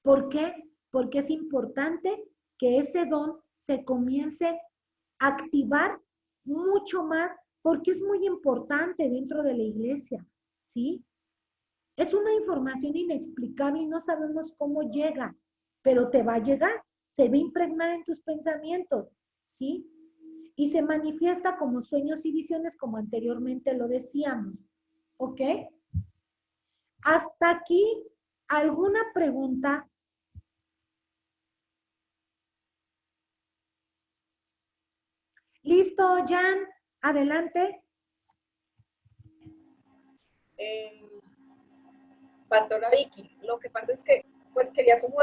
¿Por qué? Porque es importante que ese don se comience a activar mucho más, porque es muy importante dentro de la iglesia, ¿sí? Es una información inexplicable y no sabemos cómo llega, pero te va a llegar, se va a impregnar en tus pensamientos, ¿sí? Y se manifiesta como sueños y visiones, como anteriormente lo decíamos, ¿ok? Hasta aquí, ¿alguna pregunta? ¿Listo, Jan? Adelante. Pastora Vicky, lo que pasa es que pues quería como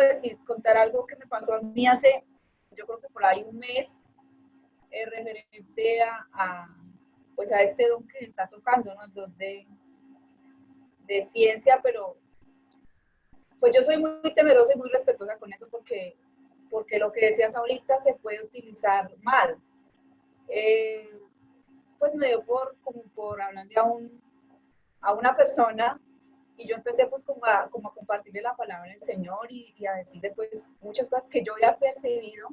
contar algo que me pasó a mí hace, yo creo que por ahí un mes, referente pues a este don que está tocando, ¿no? El don de ciencia, pero pues yo soy muy temerosa y muy respetuosa con eso porque lo que decías ahorita se puede utilizar mal. Pues me dio como por hablar a una persona y yo empecé pues como a compartirle la palabra del Señor y a decirle pues muchas cosas que yo había percibido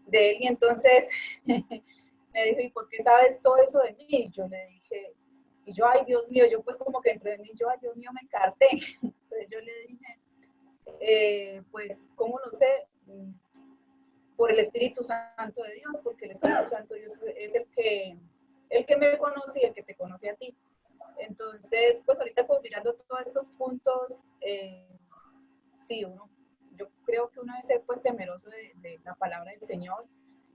de él y entonces me dijo, ¿y por qué sabes todo eso de mí? Y yo le dije, y yo, ay Dios mío, yo pues como que entre en mí, yo, ay Dios mío, me encarté. Entonces yo le dije, pues, ¿cómo lo sé? Por el Espíritu Santo de Dios, porque el Espíritu Santo de Dios es el que me conoce y el que te conoce a ti. Entonces, pues ahorita pues mirando todos estos puntos, sí, yo creo que uno debe ser pues temeroso de la palabra del Señor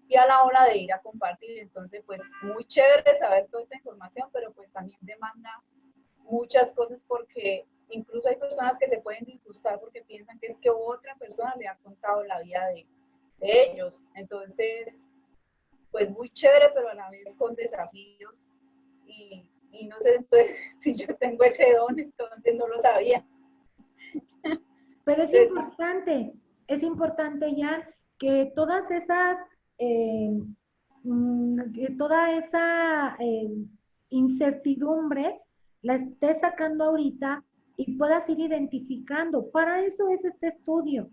y a la hora de ir a compartir. Entonces, pues muy chévere saber toda esta información, pero pues también demanda muchas cosas porque incluso hay personas que se pueden disgustar porque piensan que es que otra persona le ha contado la vida de ellos. Entonces, pues muy chévere, pero a la vez con desafíos. Y no sé, entonces, si yo tengo ese don, entonces no lo sabía. Pero Entonces, es importante ya que todas esas, que toda esa incertidumbre la estés sacando ahorita y puedas ir identificando. Para eso es este estudio,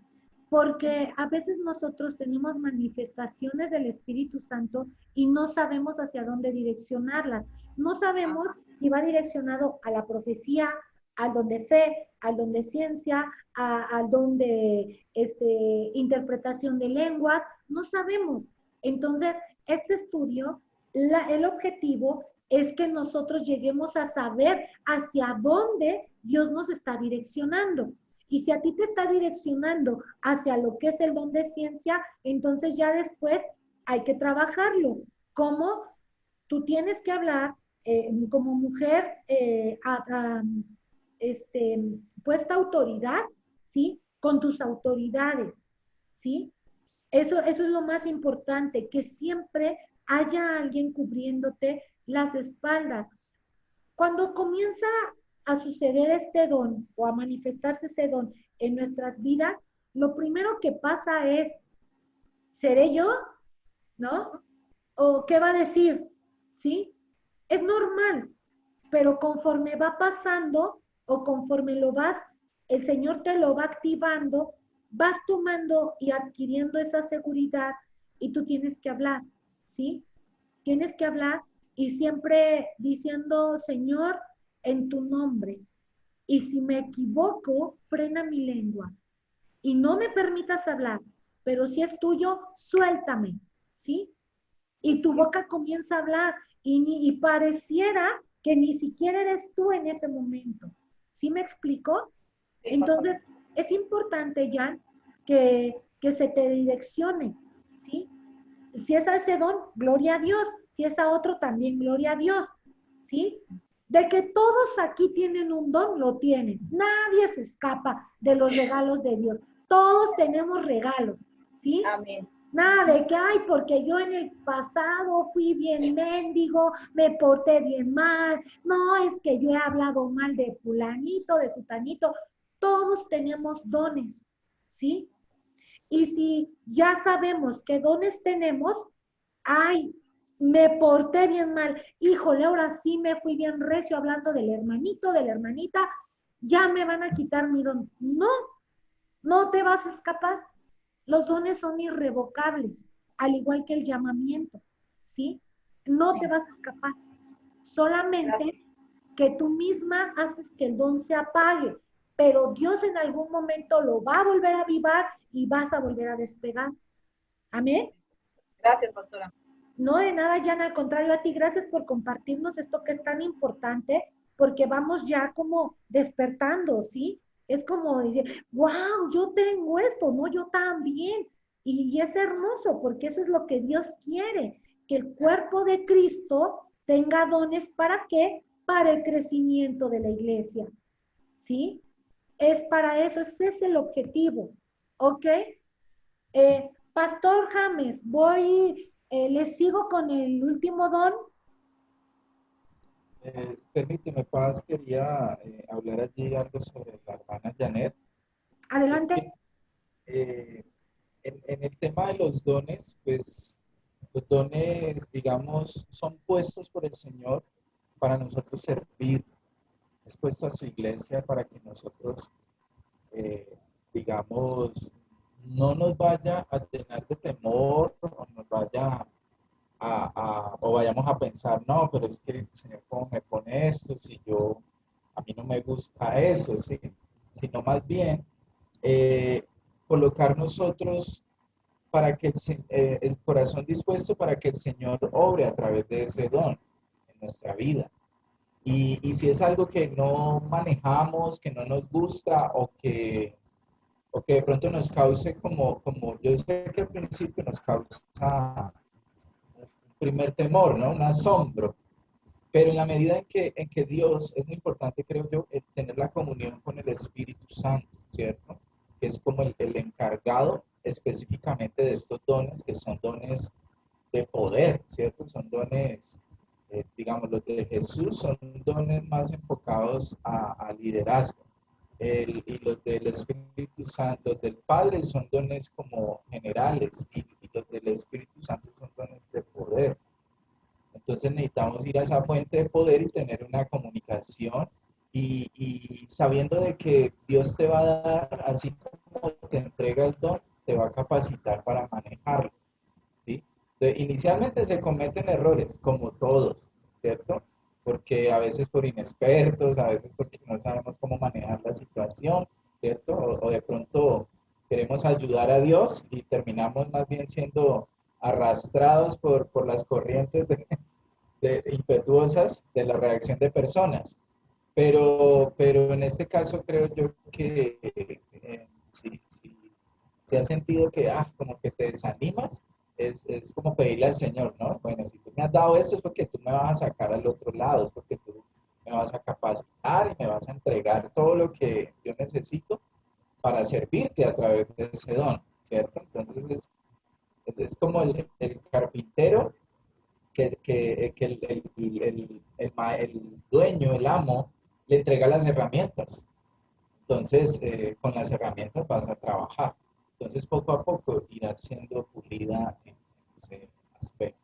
porque a veces nosotros tenemos manifestaciones del Espíritu Santo y no sabemos hacia dónde direccionarlas. No sabemos si va direccionado a la profecía, al don de fe, al don de ciencia, al don de interpretación de lenguas, no sabemos. Entonces, este estudio, el objetivo es que nosotros lleguemos a saber hacia dónde Dios nos está direccionando. Y si a ti te está direccionando hacia lo que es el don de ciencia, entonces ya después hay que trabajarlo. ¿Cómo? Tú tienes que hablar como mujer puesta autoridad, ¿sí? Con tus autoridades, ¿sí? Eso es lo más importante, que siempre haya alguien cubriéndote las espaldas. Cuando comienza a suceder este don o a manifestarse ese don en nuestras vidas, lo primero que pasa es, ¿seré yo? ¿No? ¿O qué va a decir? ¿Sí? Es normal, pero conforme va pasando o conforme el Señor te lo va activando, vas tomando y adquiriendo esa seguridad y tú tienes que hablar, ¿sí? Tienes que hablar y siempre diciendo, Señor, en tu nombre. Y si me equivoco, frena mi lengua y no me permitas hablar, pero si es tuyo, suéltame, ¿sí? Y tu boca comienza a hablar y pareciera que ni siquiera eres tú en ese momento. ¿Sí me explico? Entonces, es importante, Jan, que se te direccione, ¿sí? Si es a ese don, gloria a Dios. Si es a otro, también gloria a Dios, ¿sí? De que todos aquí tienen un don, lo tienen. Nadie se escapa de los regalos de Dios. Todos tenemos regalos, ¿sí? amén. Nada de que, ay, porque yo en el pasado fui bien mendigo, me porté bien mal, no, es que yo he hablado mal de fulanito, de sutanito. Todos tenemos dones, ¿sí? Y si ya sabemos qué dones tenemos, ay, me porté bien mal, híjole, ahora sí me fui bien recio hablando del hermanito, de la hermanita, ya me van a quitar mi don. No, no te vas a escapar. Los dones son irrevocables, al igual que el llamamiento, ¿sí? No te vas a escapar. Solamente que tú misma haces que el don se apague, pero Dios en algún momento lo va a volver a avivar y vas a volver a despegar. Amén. Gracias, pastora. No de nada, Jan, al contrario a ti, gracias por compartirnos esto que es tan importante, porque vamos ya como despertando, ¿sí? Es como decir, wow, yo tengo esto, no, yo también. Y es hermoso, porque eso es lo que Dios quiere, que el cuerpo de Cristo tenga dones, ¿para qué? Para el crecimiento de la iglesia, ¿sí? Es para eso, ese es el objetivo, ¿ok? Pastor James, les sigo con el último don. Permíteme, Paz, quería hablar allí algo sobre la hermana Janet. Adelante. Es que, en el tema de los dones, pues los dones, digamos, son puestos por el Señor para nosotros servir. Es puesto a su iglesia para que nosotros, digamos, no nos vaya a llenar de temor o nos vaya o vayamos a pensar, no, pero es que el Señor cómo me pone esto, si a mí no me gusta eso, ¿sí? Sino más bien colocar nosotros para que el corazón dispuesto para que el Señor obre a través de ese don en nuestra vida. Y si es algo que no manejamos, que no nos gusta o que de pronto nos cause como yo sé que al principio nos causa primer temor, ¿no? Un asombro. Pero en la medida en que Dios, es muy importante, creo yo, el tener la comunión con el Espíritu Santo, ¿cierto? Que es como el encargado específicamente de estos dones, que son dones de poder, ¿cierto? Son dones, digamos, los de Jesús son dones más enfocados a liderazgo. Y los del Espíritu Santo, los del Padre son dones como generales y los del Espíritu Santo son dones de poder. Entonces necesitamos ir a esa fuente de poder y tener una comunicación y sabiendo de que Dios te va a dar, así como te entrega el don, te va a capacitar para manejarlo, ¿sí? Entonces, inicialmente se cometen errores, como todos, ¿cierto? Porque a veces por inexpertos, a veces porque no sabemos cómo manejar la situación, ¿cierto? O de pronto queremos ayudar a Dios y terminamos más bien siendo arrastrados por las corrientes impetuosas de la reacción de personas. Pero en este caso creo yo que si has sentido que como que te desanimas, es como pedirle al Señor, ¿no? Bueno, si tú me has dado esto es porque tú me vas a sacar al otro lado, es porque tú me vas a capacitar y me vas a entregar todo lo que yo necesito para servirte a través de ese don, ¿cierto? Entonces es como el carpintero que el dueño, el amo, le entrega las herramientas. Entonces, con las herramientas vas a trabajar. Entonces, poco a poco irá siendo pulida en ese aspecto.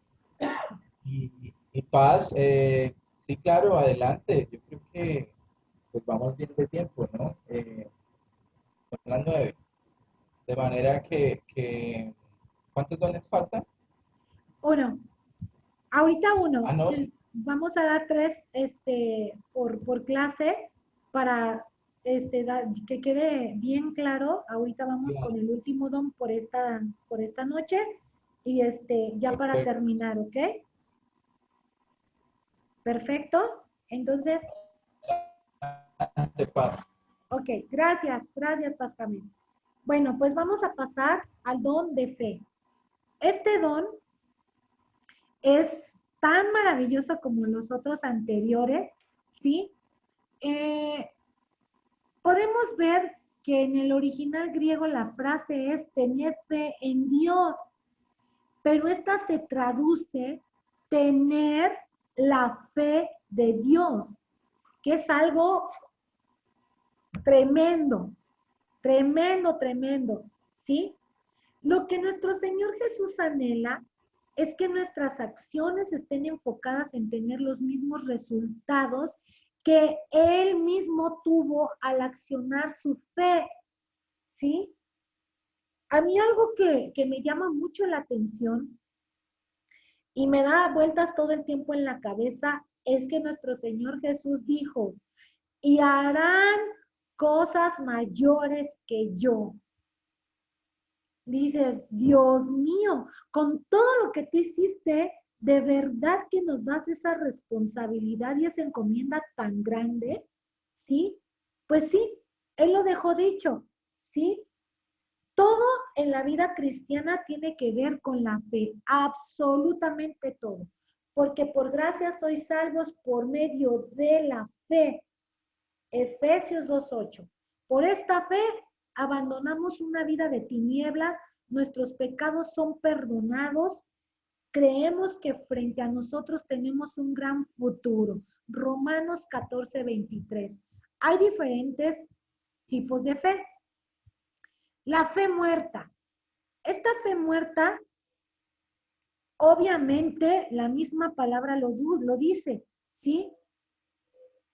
Y Paz, sí, claro, adelante. Yo creo que pues vamos bien de tiempo, ¿no? Son las 9. De manera que ¿cuántos dones faltan? Uno. Ahorita uno. No, sí. Vamos a dar 3 por clase para que quede bien claro. Ahorita vamos Claro. con el último don por esta noche y ya para Perfecto. terminar, ¿ok? Perfecto. Entonces, De Paz. ok, gracias, Paz James. Bueno, pues vamos a pasar al don de fe. Este don es tan maravilloso como los otros anteriores, ¿sí? Podemos ver que en el original griego la frase es tener fe en Dios, pero esta se traduce tener la fe de Dios, que es algo tremendo, tremendo, ¿sí? Lo que nuestro Señor Jesús anhela es que nuestras acciones estén enfocadas en tener los mismos resultados que Él mismo tuvo al accionar su fe, ¿sí? A mí algo que me llama mucho la atención y me da vueltas todo el tiempo en la cabeza es que nuestro Señor Jesús dijo, y harán cosas mayores que yo. Dices, Dios mío, con todo lo que tú hiciste, de verdad que nos das esa responsabilidad y esa encomienda tan grande, ¿sí? Pues sí, Él lo dejó dicho, ¿sí? Todo en la vida cristiana tiene que ver con la fe, absolutamente todo. Porque por gracia sois salvos por medio de la fe. Efesios 2:8. Por esta fe abandonamos una vida de tinieblas, nuestros pecados son perdonados, creemos que frente a nosotros tenemos un gran futuro. Romanos 14:23. Hay diferentes tipos de fe. La fe muerta. Esta fe muerta, obviamente, la misma palabra lo dice, ¿sí?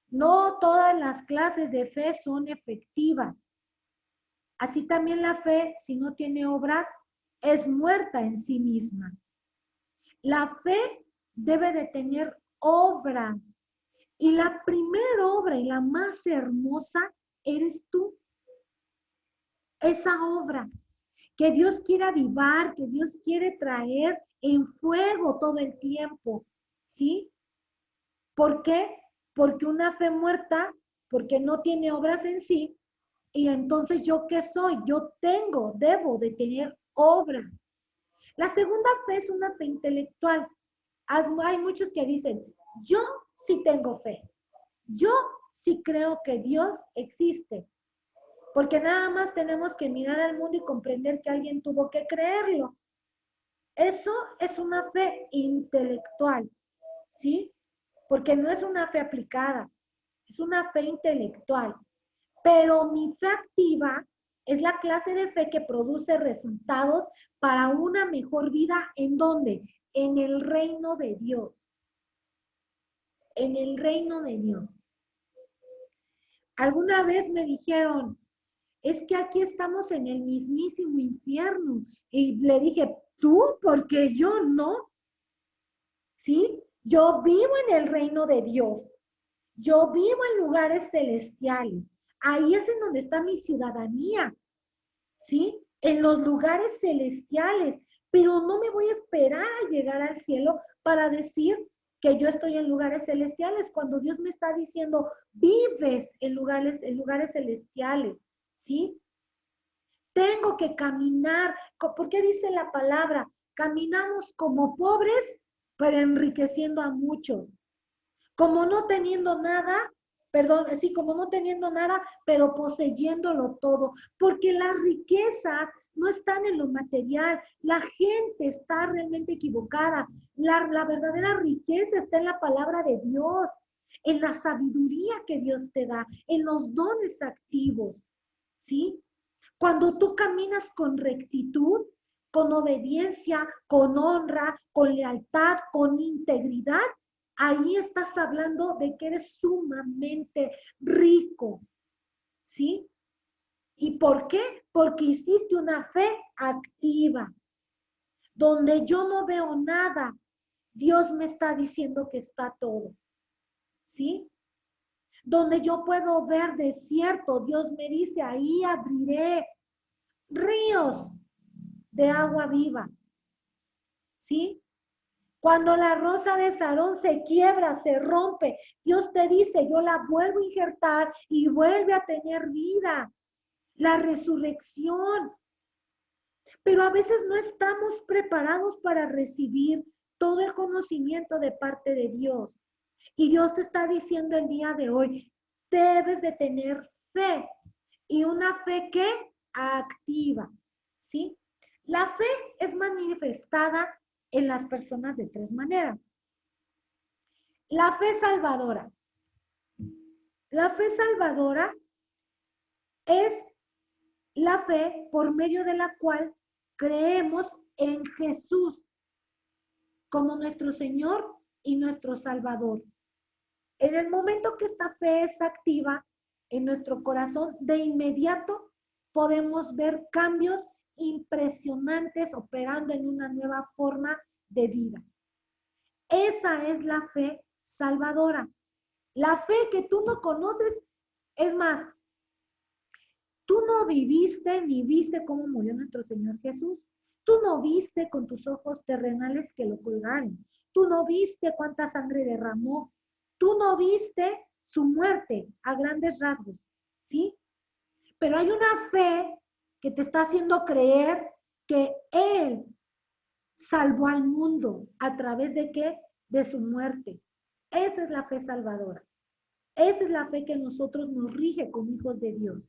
No todas las clases de fe son efectivas. Así también la fe, si no tiene obras, es muerta en sí misma. La fe debe de tener obras. Y la primera obra y la más hermosa eres tú. Esa obra que Dios quiere avivar, que Dios quiere traer en fuego todo el tiempo, ¿sí? ¿Por qué? Porque una fe muerta, porque no tiene obras en sí, y entonces ¿yo qué soy? Yo debo de tener obras. La segunda fe es una fe intelectual. Hay muchos que dicen, yo sí tengo fe, yo sí creo que Dios existe, porque nada más tenemos que mirar al mundo y comprender que alguien tuvo que creerlo. Eso es una fe intelectual, ¿sí? Porque no es una fe aplicada, es una fe intelectual. Pero mi fe activa es la clase de fe que produce resultados para una mejor vida. ¿En dónde? En el reino de Dios. En el reino de Dios. Alguna vez me dijeron, es que aquí estamos en el mismísimo infierno. Y le dije, tú, porque yo no. ¿Sí? Yo vivo en el reino de Dios. Yo vivo en lugares celestiales. Ahí es en donde está mi ciudadanía. ¿Sí? En los lugares celestiales. Pero no me voy a esperar a llegar al cielo para decir que yo estoy en lugares celestiales, cuando Dios me está diciendo, vives en lugares celestiales, ¿sí? Tengo que caminar, porque dice la palabra, caminamos como pobres, pero enriqueciendo a muchos, como no teniendo nada, perdón, sí, como no teniendo nada, pero poseyéndolo todo, porque las riquezas no están en lo material, la gente está realmente equivocada, la verdadera riqueza está en la palabra de Dios, en la sabiduría que Dios te da, en los dones activos, ¿sí? Cuando tú caminas con rectitud, con obediencia, con honra, con lealtad, con integridad, ahí estás hablando de que eres sumamente rico, ¿sí? ¿Y por qué? Porque hiciste una fe activa, donde yo no veo nada, Dios me está diciendo que está todo, ¿sí? Donde yo puedo ver desierto, Dios me dice, ahí abriré ríos de agua viva, ¿sí? Cuando la rosa de Sarón se quiebra, se rompe, Dios te dice, yo la vuelvo a injertar y vuelve a tener vida. La resurrección. Pero a veces no estamos preparados para recibir todo el conocimiento de parte de Dios. Y Dios te está diciendo el día de hoy, debes de tener fe. Y una fe que activa, ¿sí? La fe es manifestada en las personas de tres maneras. La fe salvadora. La fe salvadora es la fe por medio de la cual creemos en Jesús como nuestro Señor y nuestro Salvador. En el momento que esta fe es activa en nuestro corazón, de inmediato podemos ver cambios impresionantes operando en una nueva forma de vida. Esa es la fe salvadora. La fe que tú no conoces, es más, tú no viviste ni viste cómo murió nuestro Señor Jesús. Tú no viste con tus ojos terrenales que lo colgaron. Tú no viste cuánta sangre derramó. Tú no viste su muerte a grandes rasgos, ¿sí? Pero hay una fe que te está haciendo creer que Él salvó al mundo a través de ¿qué? De su muerte. Esa es la fe salvadora. Esa es la fe que nosotros nos rige como hijos de Dios.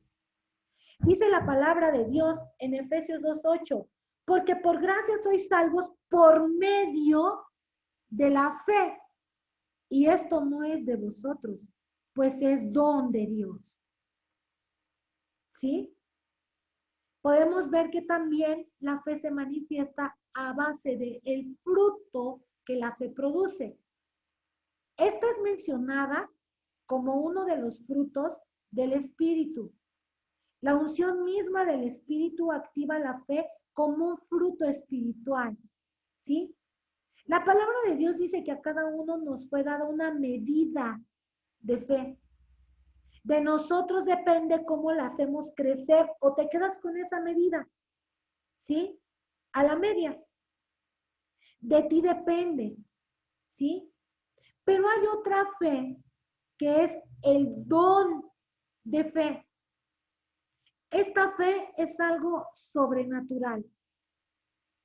Dice la palabra de Dios en Efesios 2:8, porque por gracia sois salvos por medio de la fe. Y esto no es de vosotros, pues es don de Dios. ¿Sí? Podemos ver que también la fe se manifiesta a base del fruto que la fe produce. Esta es mencionada como uno de los frutos del Espíritu. La unción misma del Espíritu activa la fe como un fruto espiritual, ¿sí? La palabra de Dios dice que a cada uno nos fue dada una medida de fe. De nosotros depende cómo la hacemos crecer o te quedas con esa medida, ¿sí? A la media. De ti depende, ¿sí? Pero hay otra fe que es el don de fe. Esta fe es algo sobrenatural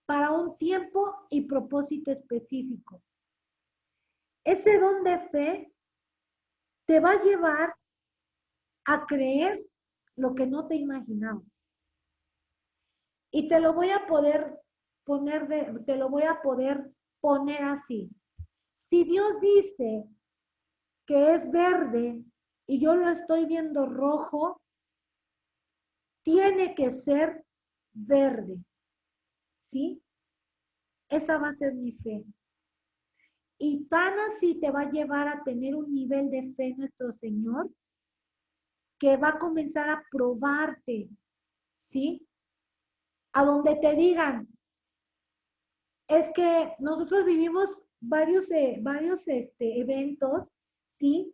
para un tiempo y propósito específico. ese don de fe te va a llevar a creer lo que no te imaginabas. Y te lo voy a poder poner así. Si Dios dice que es verde y yo lo estoy viendo rojo, tiene que ser verde, ¿sí? Esa va a ser mi fe. Y tan así te va a llevar a tener un nivel de fe en nuestro Señor que va a comenzar a probarte, ¿sí? A donde te digan, es que nosotros vivimos varios eventos, ¿sí?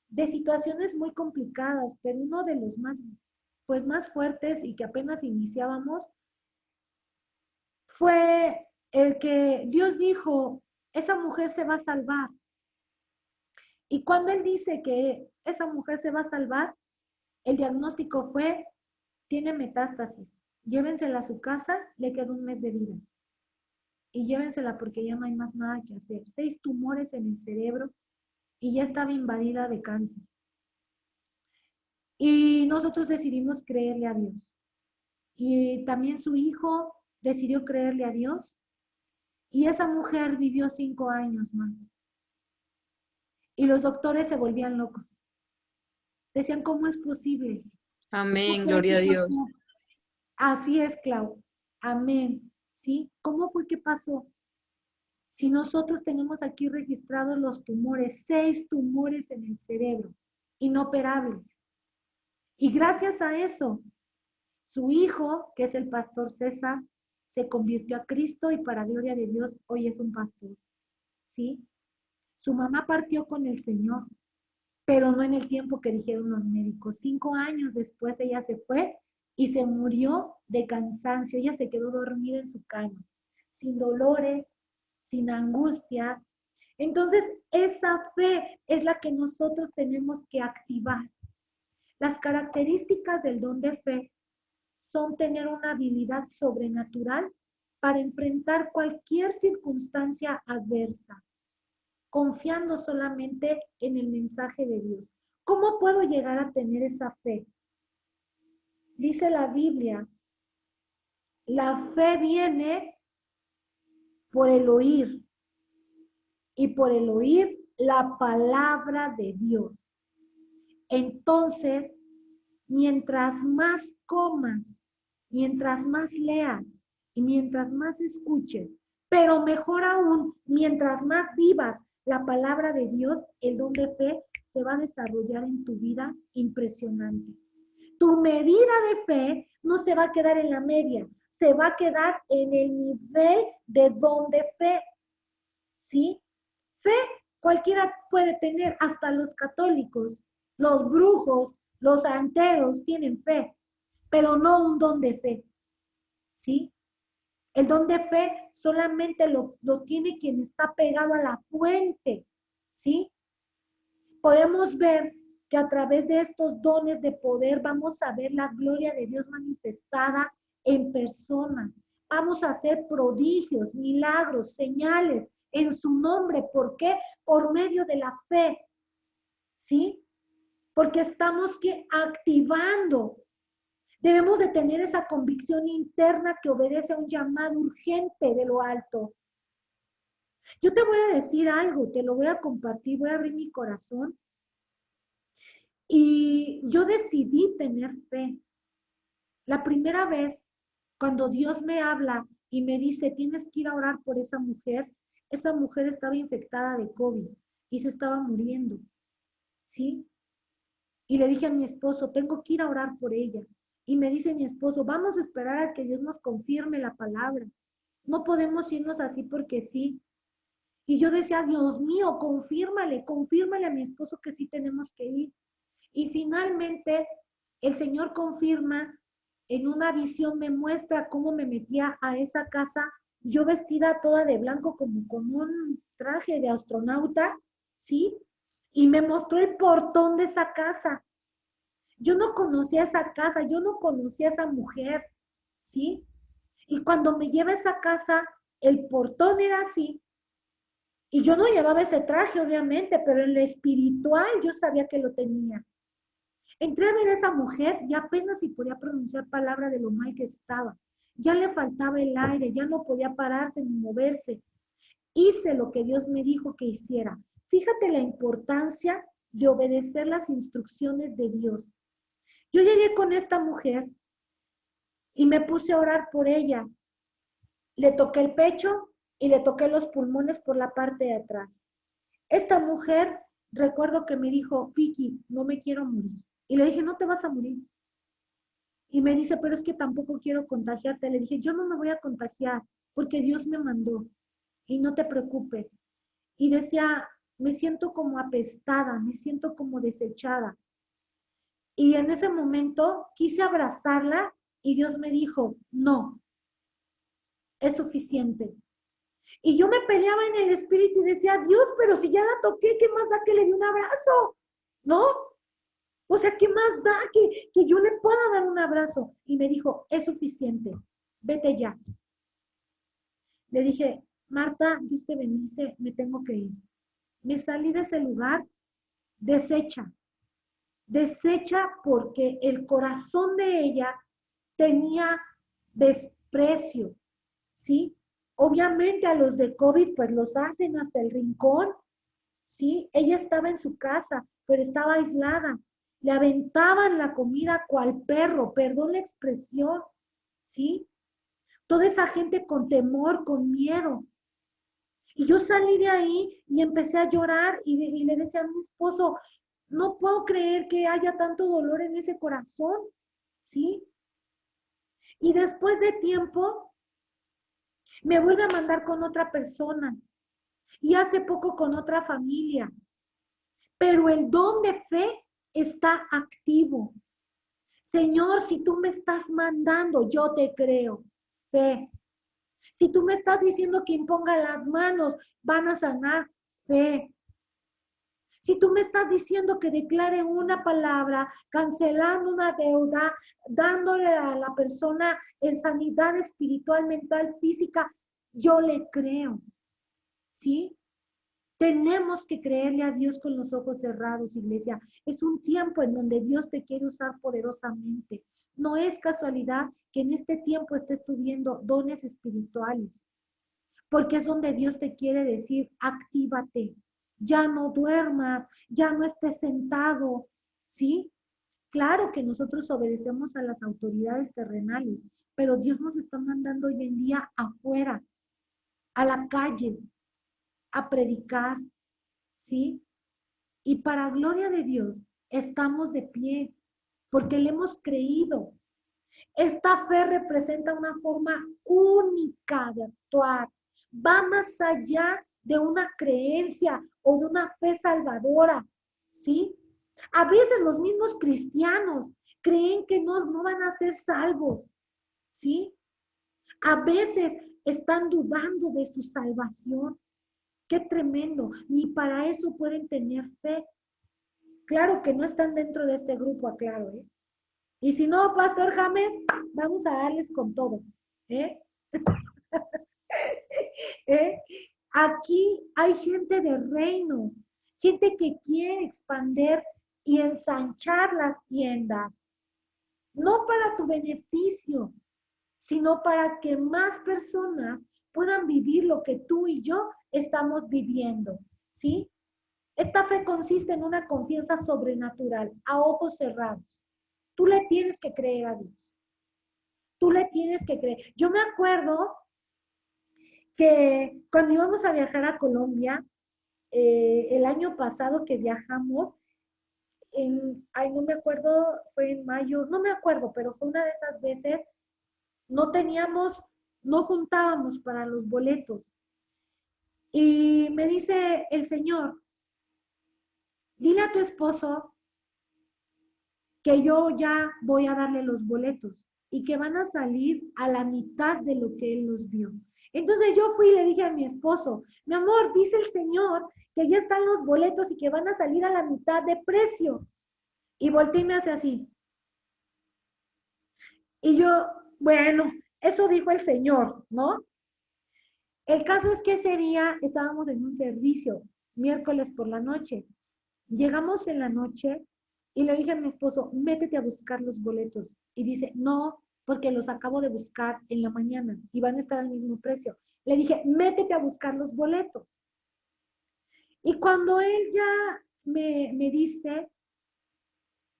De situaciones muy complicadas, pero uno de los más fuertes y que apenas iniciábamos fue el que Dios dijo, esa mujer se va a salvar. Y cuando Él dice que esa mujer se va a salvar, el diagnóstico fue, tiene metástasis, llévensela a su casa, le queda 1 mes de vida. Y llévensela porque ya no hay más nada que hacer. 6 tumores en el cerebro y ya estaba invadida de cáncer. Y nosotros decidimos creerle a Dios. Y también su hijo decidió creerle a Dios. Y esa mujer vivió 5 años más. Y los doctores se volvían locos. Decían, ¿cómo es posible? Amén, gloria a Dios. Así es, Clau. Amén. ¿Sí? ¿Cómo fue que pasó? Si nosotros tenemos aquí registrados los tumores, 6 tumores en el cerebro, inoperables. Y gracias a eso, su hijo, que es el pastor César, se convirtió a Cristo y para gloria de Dios, hoy es un pastor. ¿Sí? Su mamá partió con el Señor, pero no en el tiempo que dijeron los médicos. 5 años después ella se fue y se murió de cansancio. Ella se quedó dormida en su cama, sin dolores, sin angustias. Entonces, esa fe es la que nosotros tenemos que activar. Las características del don de fe son tener una habilidad sobrenatural para enfrentar cualquier circunstancia adversa, confiando solamente en el mensaje de Dios. ¿Cómo puedo llegar a tener esa fe? Dice la Biblia, la fe viene por el oír y por el oír la palabra de Dios. Entonces, mientras más comas, mientras más leas y mientras más escuches, pero mejor aún, mientras más vivas la palabra de Dios, el don de fe se va a desarrollar en tu vida impresionante. Tu medida de fe no se va a quedar en la media, se va a quedar en el nivel de don de fe. ¿Sí? Fe cualquiera puede tener, hasta los católicos, los brujos, los santeros tienen fe, pero no un don de fe. ¿Sí? El don de fe solamente lo tiene quien está pegado a la fuente. ¿Sí? Podemos ver que a través de estos dones de poder vamos a ver la gloria de Dios manifestada en personas. Vamos a hacer prodigios, milagros, señales en su nombre. ¿Por qué? Por medio de la fe. ¿Sí? Porque estamos activando. Debemos de tener esa convicción interna que obedece a un llamado urgente de lo alto. Yo te voy a decir algo, te lo voy a compartir, voy a abrir mi corazón. Y yo decidí tener fe. La primera vez, cuando Dios me habla y me dice, tienes que ir a orar por esa mujer estaba infectada de COVID y se estaba muriendo. ¿Sí? Y le dije a mi esposo, tengo que ir a orar por ella. Y me dice mi esposo, vamos a esperar a que Dios nos confirme la palabra. No podemos irnos así porque sí. Y yo decía, Dios mío, confírmale a mi esposo que sí tenemos que ir. Y finalmente el Señor confirma, en una visión me muestra cómo me metía a esa casa, yo vestida toda de blanco como con un traje de astronauta, ¿sí? Y me mostró el portón de esa casa. Yo no conocía esa casa, yo no conocía a esa mujer, ¿sí? Y cuando me lleva a esa casa, el portón era así, Y yo no llevaba ese traje, obviamente, pero en lo espiritual yo sabía que lo tenía. Entré a ver a esa mujer y apenas si podía pronunciar palabra de lo mal que estaba. Ya le faltaba el aire, ya no podía pararse ni moverse. Hice lo que Dios me dijo que hiciera. Fíjate la importancia de obedecer las instrucciones de Dios. Yo llegué con esta mujer y me puse a orar por ella. Le toqué el pecho y le toqué los pulmones por la parte de atrás. Esta mujer, recuerdo que me dijo, Vicky, no me quiero morir. Y le dije, no te vas a morir. Y me dice, pero es que tampoco quiero contagiarte. Le dije, yo no me voy a contagiar porque Dios me mandó. Y no te preocupes. Y decía, me siento como apestada, me siento como desechada. Y en ese momento quise abrazarla y Dios me dijo, no, es suficiente. Y yo me peleaba en el espíritu y decía, Dios, pero si ya la toqué, ¿qué más da que le dé un abrazo? ¿No? O sea, ¿qué más da que yo le pueda dar un abrazo? Y me dijo, es suficiente, vete ya. Le dije, Marta, Dios te bendice, me tengo que ir. Me salí de ese lugar deshecha porque el corazón de ella tenía desprecio, ¿sí? Obviamente a los de COVID pues los hacen hasta el rincón, ¿sí? Ella estaba en su casa, pero estaba aislada. Le aventaban la comida cual perro, perdón la expresión, ¿sí? Toda esa gente con temor, con miedo. Y yo salí de ahí y empecé a llorar y le decía a mi esposo, no puedo creer que haya tanto dolor en ese corazón, ¿sí? Y después de tiempo, me vuelve a mandar con otra persona y hace poco con otra familia. Pero el don de fe está activo. Señor, si tú me estás mandando, yo te creo. Fe. Si tú me estás diciendo que imponga las manos, van a sanar. Fe. Si tú me estás diciendo que declare una palabra, cancelando una deuda, dándole a la persona en sanidad espiritual, mental, física, yo le creo. ¿Sí? Tenemos que creerle a Dios con los ojos cerrados, iglesia. Es un tiempo en donde Dios te quiere usar poderosamente. No es casualidad que en este tiempo estés tuviendo dones espirituales, porque es donde Dios te quiere decir, actívate, ya no duermas, ya no estés sentado, ¿sí? Claro que nosotros obedecemos a las autoridades terrenales, pero Dios nos está mandando hoy en día afuera, a la calle, a predicar, ¿sí? Y para gloria de Dios, estamos de pie, porque le hemos creído. Esta fe representa una forma única de actuar. Va más allá de una creencia o de una fe salvadora, ¿sí? A veces los mismos cristianos creen que no van a ser salvos, ¿sí? A veces están dudando de su salvación. Qué tremendo. Ni para eso pueden tener fe. Claro que no están dentro de este grupo, aclaro, ¿eh? Y si no, Pastor James, vamos a darles con todo, ¿eh? ¿Eh? Aquí hay gente de reino, gente que quiere expandir y ensanchar las tiendas, no para tu beneficio, sino para que más personas puedan vivir lo que tú y yo estamos viviendo, ¿sí? Esta fe consiste en una confianza sobrenatural, a ojos cerrados. Tú le tienes que creer a Dios. Tú le tienes que creer. Yo me acuerdo que cuando íbamos a viajar a Colombia, el año pasado que viajamos, no me acuerdo, fue en mayo, no me acuerdo, pero fue una de esas veces, no juntábamos para los boletos. Y me dice el Señor, dile a tu esposo que yo ya voy a darle los boletos y que van a salir a la mitad de lo que él los vio. Entonces yo fui y le dije a mi esposo, mi amor, dice el Señor que ya están los boletos y que van a salir a la mitad de precio. Y volteé y me hace así. Y yo, bueno, eso dijo el Señor, ¿no? El caso es que ese día estábamos en un servicio, miércoles por la noche. Llegamos en la noche y le dije a mi esposo, métete a buscar los boletos. Y dice, no, porque los acabo de buscar en la mañana y van a estar al mismo precio. Le dije, métete a buscar los boletos. Y cuando él ya me dice,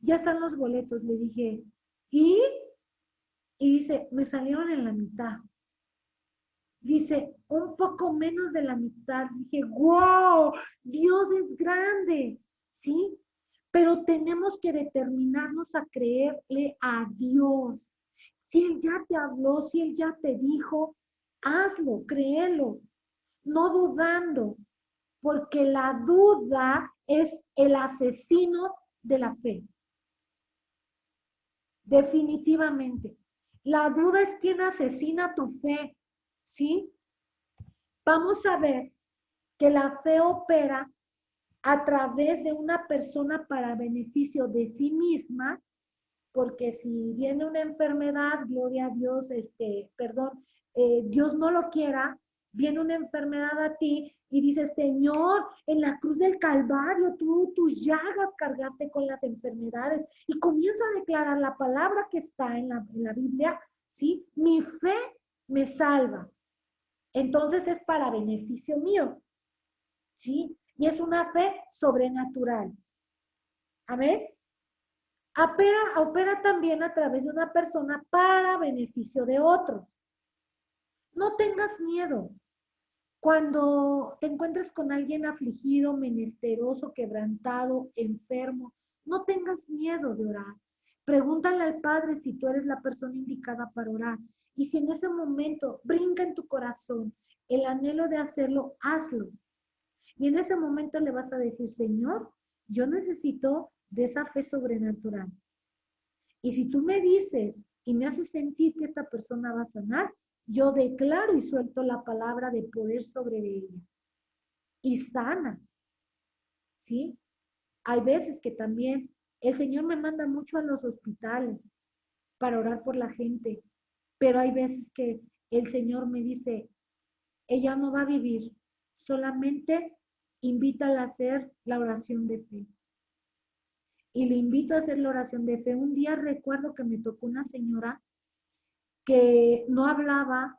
ya están los boletos, le dije, ¿y? Y dice, me salieron en la mitad. Dice, un poco menos de la mitad. Dije, wow, Dios es grande, ¿sí? Pero tenemos que determinarnos a creerle a Dios. Si Él ya te habló, si Él ya te dijo, hazlo, créelo, no dudando, porque la duda es el asesino de la fe. Definitivamente. La duda es quien asesina tu fe, ¿sí? Vamos a ver que la fe opera a través de una persona para beneficio de sí misma, porque si viene una enfermedad, gloria a Dios, Dios no lo quiera, viene una enfermedad a ti y dices, Señor, en la cruz del Calvario, tú tus llagas cargaste con las enfermedades, y comienzo a declarar la palabra que está en la Biblia, ¿sí? Mi fe me salva. Entonces es para beneficio mío, ¿sí? Y es una fe sobrenatural. Amén. Opera también a través de una persona para beneficio de otros. No tengas miedo. Cuando te encuentres con alguien afligido, menesteroso, quebrantado, enfermo, no tengas miedo de orar. Pregúntale al Padre si tú eres la persona indicada para orar. Y si en ese momento brinca en tu corazón el anhelo de hacerlo, hazlo. Y en ese momento le vas a decir, Señor, yo necesito de esa fe sobrenatural. Y si tú me dices y me haces sentir que esta persona va a sanar, yo declaro y suelto la palabra de poder sobre ella. Y sana. ¿Sí? Hay veces que también el Señor me manda mucho a los hospitales para orar por la gente. Pero hay veces que el Señor me dice, ella no va a vivir, solamente invítala a hacer la oración de fe. Y le invito a hacer la oración de fe. Un día recuerdo que me tocó una señora que no hablaba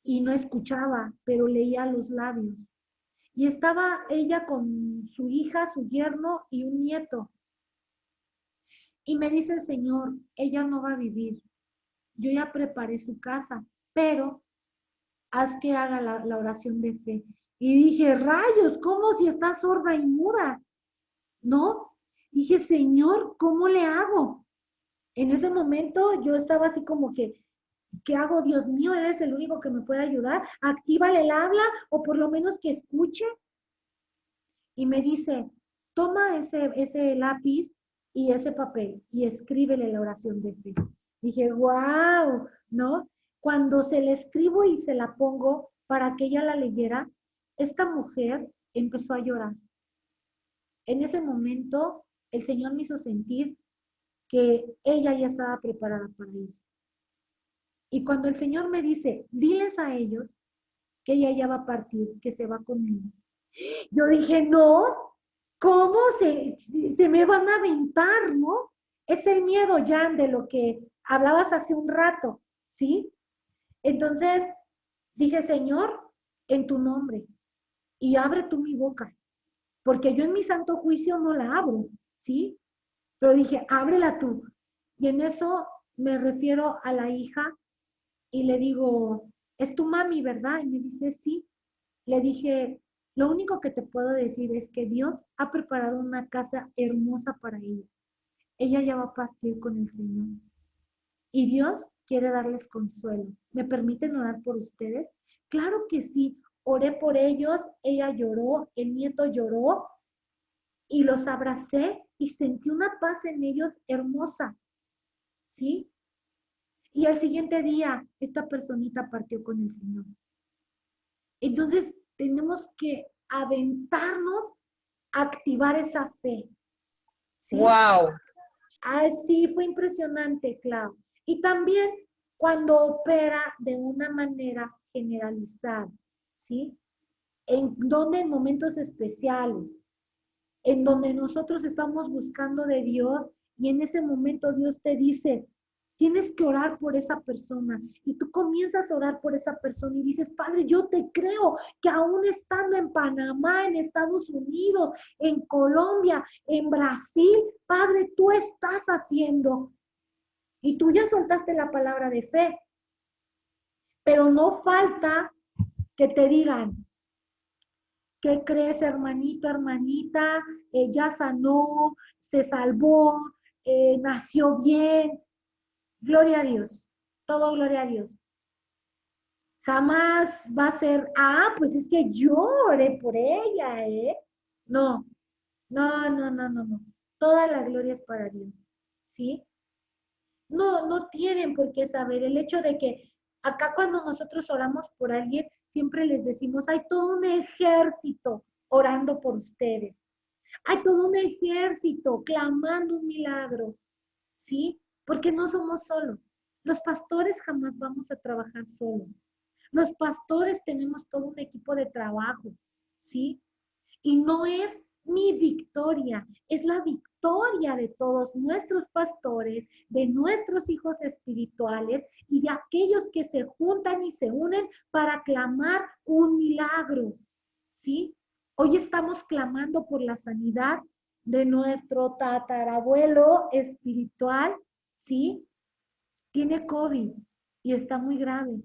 y no escuchaba, pero leía los labios. Y estaba ella con su hija, su yerno y un nieto. Y me dice el Señor, ella no va a vivir. Yo ya preparé su casa, pero haz que haga la oración de fe. Y dije, rayos, ¿cómo si está sorda y muda? ¿No? Dije, Señor, ¿cómo le hago? En ese momento yo estaba así como que, ¿qué hago? Dios mío, eres el único que me puede ayudar. Actívale el habla o por lo menos que escuche. Y me dice, toma ese lápiz y ese papel y escríbele la oración de fe. Dije, wow, ¿no? Cuando se la escribo y se la pongo para que ella la leyera, esta mujer empezó a llorar. En ese momento, el Señor me hizo sentir que ella ya estaba preparada para eso. Y cuando el Señor me dice, diles a ellos que ella ya va a partir, que se va conmigo. Yo dije, no, ¿cómo se me van a aventar, no? Es el miedo, Jan, de lo que hablabas hace un rato, ¿sí? Entonces dije, Señor, en tu nombre, y abre tú mi boca, porque yo en mi santo juicio no la abro, ¿sí? Pero dije, ábrela tú. Y en eso me refiero a la hija y le digo, es tu mami, ¿verdad? Y me dice, sí. Le dije, lo único que te puedo decir es que Dios ha preparado una casa hermosa para ella. Ella ya va a partir con el Señor. Y Dios quiere darles consuelo. ¿Me permiten orar por ustedes? Claro que sí. Oré por ellos, ella lloró, el nieto lloró y los abracé y sentí una paz en ellos hermosa. ¿Sí? Y al siguiente día, esta personita partió con el Señor. Entonces, tenemos que aventarnos a activar esa fe. ¿Sí? Wow. Así fue impresionante, Clau. Y también cuando opera de una manera generalizada. ¿sí? En donde en momentos especiales, en donde nosotros estamos buscando de Dios y en ese momento Dios te dice, tienes que orar por esa persona y tú comienzas a orar por esa persona y dices, Padre, yo te creo que aún estando en Panamá, en Estados Unidos, en Colombia, en Brasil, Padre, tú estás haciendo y tú ya soltaste la palabra de fe, pero no falta que te digan, ¿qué crees, hermanito, hermanita? Ya sanó, se salvó, nació bien. Gloria a Dios, todo gloria a Dios. Jamás va a ser, pues es que yo oré por ella, ¿eh? No, no. Toda la gloria es para Dios, ¿sí? No tienen por qué saber. El hecho de que acá cuando nosotros oramos por alguien, siempre les decimos, hay todo un ejército orando por ustedes. Hay todo un ejército clamando un milagro, ¿sí? Porque no somos solos. Los pastores jamás vamos a trabajar solos. Los pastores tenemos todo un equipo de trabajo, ¿sí? Y no es mi victoria, es la victoria de todos nuestros pastores, de nuestros hijos espirituales y de aquellos que se juntan y se unen para clamar un milagro, ¿sí? Hoy estamos clamando por la sanidad de nuestro tatarabuelo espiritual, ¿sí? Tiene COVID y está muy grave.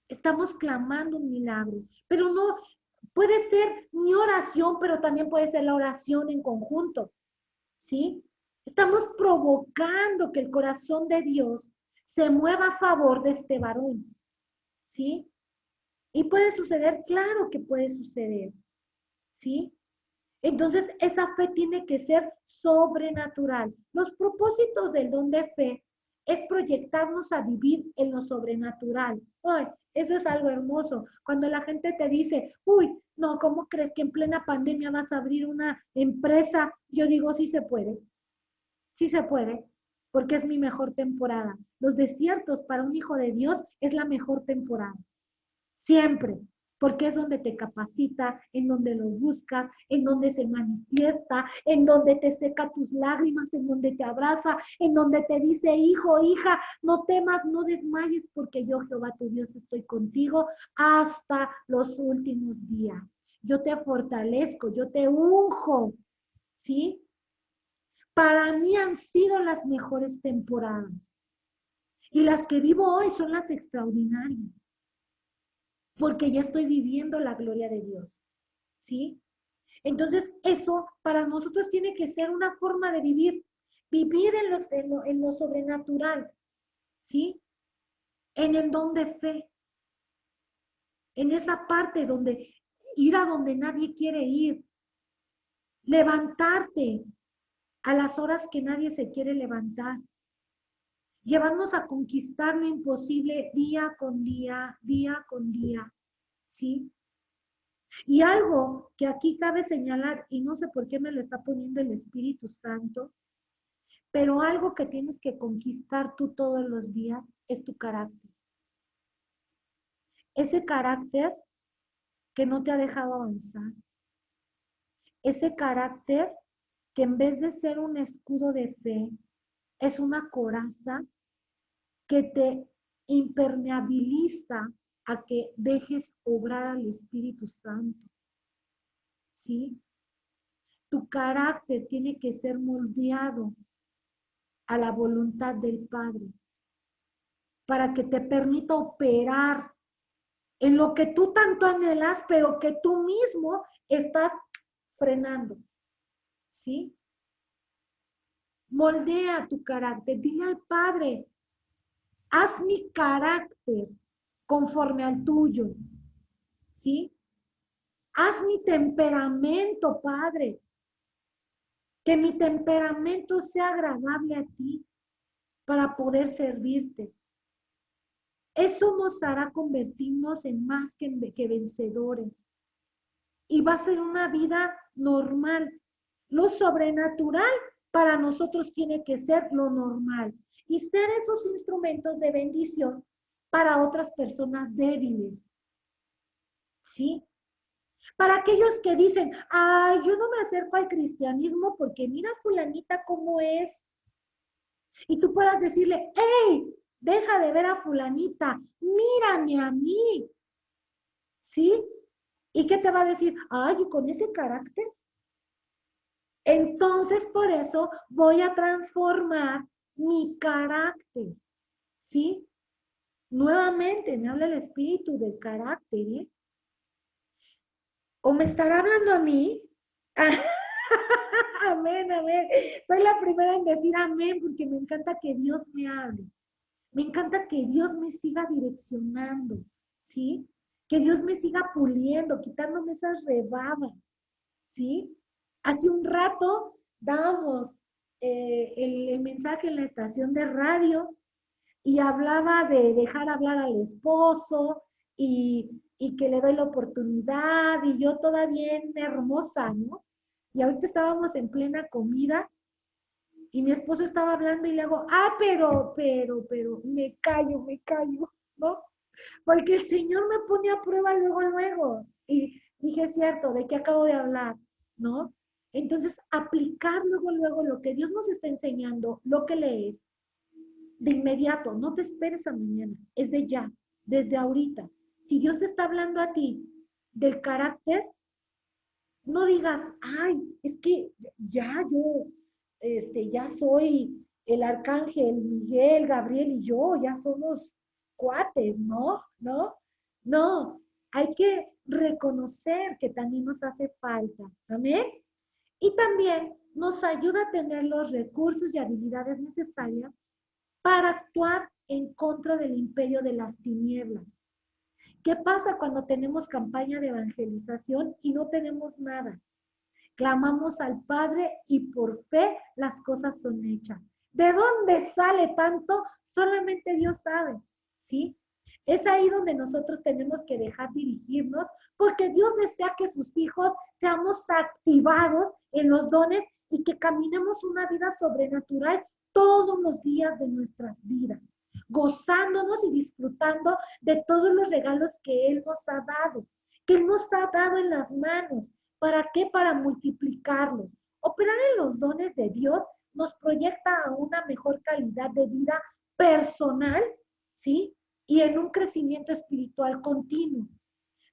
Estamos clamando un milagro, pero no puede ser mi oración, pero también puede ser la oración en conjunto, ¿sí? Estamos provocando que el corazón de Dios se mueva a favor de este varón, ¿sí? Y puede suceder, claro que puede suceder, ¿sí? Entonces, esa fe tiene que ser sobrenatural. Los propósitos del don de fe es proyectarnos a vivir en lo sobrenatural. Ay, eso es algo hermoso. Cuando la gente te dice, uy, no, ¿cómo crees que en plena pandemia vas a abrir una empresa? Yo digo, sí se puede, porque es mi mejor temporada. Los desiertos para un hijo de Dios es la mejor temporada. Siempre, porque es donde te capacita, en donde lo buscas, en donde se manifiesta, en donde te seca tus lágrimas, en donde te abraza, en donde te dice, hijo, hija, no temas, no desmayes, porque yo, Jehová tu Dios, estoy contigo hasta los últimos días. Yo te fortalezco, yo te unjo, ¿sí? Para mí han sido las mejores temporadas. Y las que vivo hoy son las extraordinarias. Porque ya estoy viviendo la gloria de Dios, ¿sí? Entonces, eso para nosotros tiene que ser una forma de vivir en lo sobrenatural, ¿sí? En el don de fe, en esa parte donde ir a donde nadie quiere ir, levantarte a las horas que nadie se quiere levantar, llevarnos a conquistar lo imposible día con día, ¿sí? Y algo que aquí cabe señalar, y no sé por qué me lo está poniendo el Espíritu Santo, pero algo que tienes que conquistar tú todos los días es tu carácter. Ese carácter que no te ha dejado avanzar. Ese carácter que en vez de ser un escudo de fe, es una coraza que te impermeabiliza a que dejes obrar al Espíritu Santo, ¿sí? Tu carácter tiene que ser moldeado a la voluntad del Padre para que te permita operar en lo que tú tanto anhelas, pero que tú mismo estás frenando, ¿sí? Moldea tu carácter, dile al Padre, haz mi carácter conforme al tuyo, ¿sí? Haz mi temperamento, Padre, que mi temperamento sea agradable a ti para poder servirte. Eso nos hará convertirnos en más que vencedores. Y va a ser una vida normal. Lo sobrenatural para nosotros tiene que ser lo normal. Y ser esos instrumentos de bendición para otras personas débiles. ¿sí? Para aquellos que dicen, ay, yo no me acerco al cristianismo porque mira fulanita cómo es. Y tú puedas decirle, hey, deja de ver a fulanita, mírame a mí, ¿sí? ¿Y qué te va a decir? Ay, ¿y con ese carácter? Entonces, por eso voy a transformar mi carácter, ¿sí? Nuevamente me habla el espíritu del carácter, ¿eh? ¿O me estará hablando a mí? Amén, amén. Soy la primera en decir amén porque me encanta que Dios me hable. Me encanta que Dios me siga direccionando, ¿sí? Que Dios me siga puliendo, quitándome esas rebabas, ¿sí? Hace un rato dábamos el mensaje en la estación de radio y hablaba de dejar hablar al esposo y que le doy la oportunidad y yo toda bien hermosa, ¿no? Y ahorita estábamos en plena comida y mi esposo estaba hablando y le hago, pero, me callo, ¿no? Porque el Señor me pone a prueba luego, luego. Y dije, es cierto, ¿de qué acabo de hablar? ¿No? Entonces, aplicar luego, luego lo que Dios nos está enseñando, lo que lees, de inmediato, no te esperes a mañana, es de ya, desde ahorita. Si Dios te está hablando a ti del carácter, no digas, ay, es que ya yo, ya soy el arcángel Miguel, Gabriel y yo, ya somos cuates, ¿no? ¿No? No, hay que reconocer que también nos hace falta, ¿amén? Y también nos ayuda a tener los recursos y habilidades necesarias para actuar en contra del imperio de las tinieblas. ¿Qué pasa cuando tenemos campaña de evangelización y no tenemos nada? Clamamos al Padre y por fe las cosas son hechas. ¿De dónde sale tanto? Solamente Dios sabe, ¿sí? Es ahí donde nosotros tenemos que dejar dirigirnos, porque Dios desea que sus hijos seamos activados en los dones y que caminemos una vida sobrenatural todos los días de nuestras vidas, gozándonos y disfrutando de todos los regalos que Él nos ha dado, que Él nos ha dado en las manos. ¿Para qué? Para multiplicarlos. Operar en los dones de Dios nos proyecta a una mejor calidad de vida personal, ¿sí? Y en un crecimiento espiritual continuo.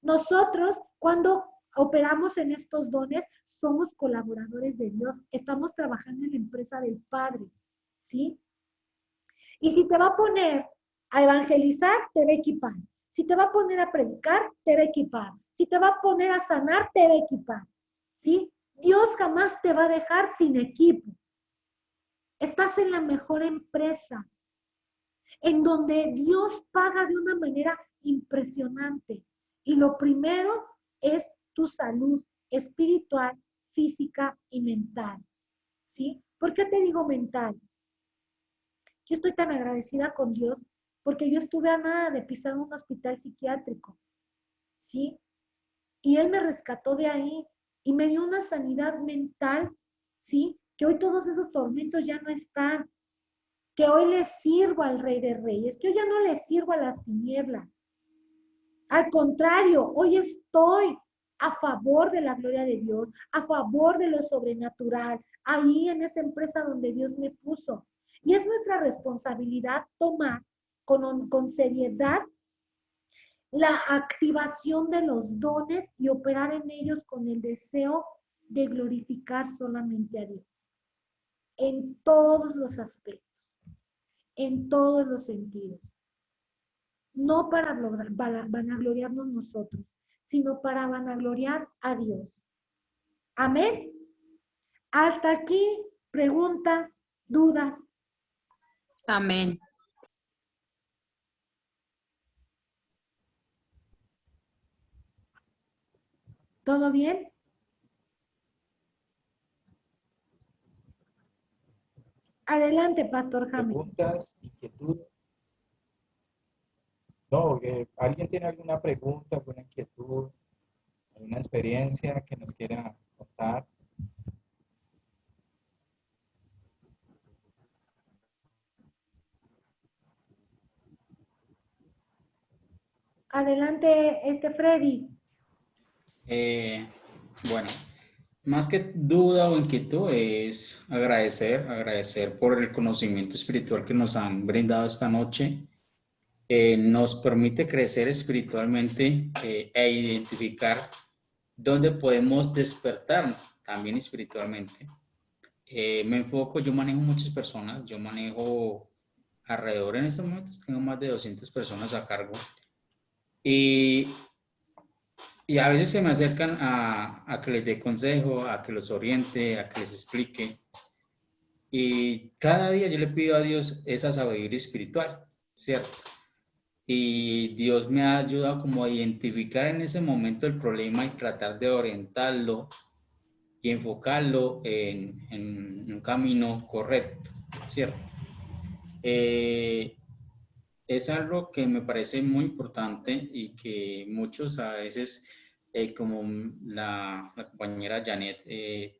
Nosotros, cuando operamos en estos dones, somos colaboradores de Dios. Estamos trabajando en la empresa del Padre, ¿sí? Y si te va a poner a evangelizar, te va a equipar. Si te va a poner a predicar, te va a equipar. Si te va a poner a sanar, te va a equipar. ¿Sí? Dios jamás te va a dejar sin equipo. Estás en la mejor empresa, en donde Dios paga de una manera impresionante. Y lo primero es tu salud espiritual, física y mental. ¿Sí? ¿Por qué te digo mental? Yo estoy tan agradecida con Dios porque yo estuve a nada de pisar un hospital psiquiátrico, ¿sí? Y Él me rescató de ahí y me dio una sanidad mental, ¿sí? Que hoy todos esos tormentos ya no están, que hoy le sirvo al Rey de Reyes, que hoy ya no le sirvo a las tinieblas. Al contrario, hoy estoy a favor de la gloria de Dios, a favor de lo sobrenatural, ahí en esa empresa donde Dios me puso. Y es nuestra responsabilidad tomar con seriedad la activación de los dones y operar en ellos con el deseo de glorificar solamente a Dios. En todos los aspectos, en todos los sentidos. No para vanagloriarnos nosotros, sino para vanagloriar a Dios. Amén. Hasta aquí, preguntas, dudas. Amén. ¿Todo bien? Adelante, Pastor Jaime. Preguntas, inquietud. No, ¿alguien tiene alguna pregunta, alguna inquietud, alguna experiencia que nos quiera contar? Adelante, Freddy. Bueno, más que duda o inquietud es agradecer por el conocimiento espiritual que nos han brindado esta noche. Nos permite crecer espiritualmente e identificar dónde podemos despertar también espiritualmente. Me enfoco, yo manejo muchas personas, yo manejo alrededor en estos momentos, tengo más de 200 personas a cargo. Y a veces se me acercan a que les dé consejo, a que los oriente, a que les explique. Y cada día yo le pido a Dios esa sabiduría espiritual, ¿cierto? Y Dios me ha ayudado como a identificar en ese momento el problema y tratar de orientarlo y enfocarlo en un camino correcto, ¿cierto? Es algo que me parece muy importante y que muchos a veces, como la compañera Janet,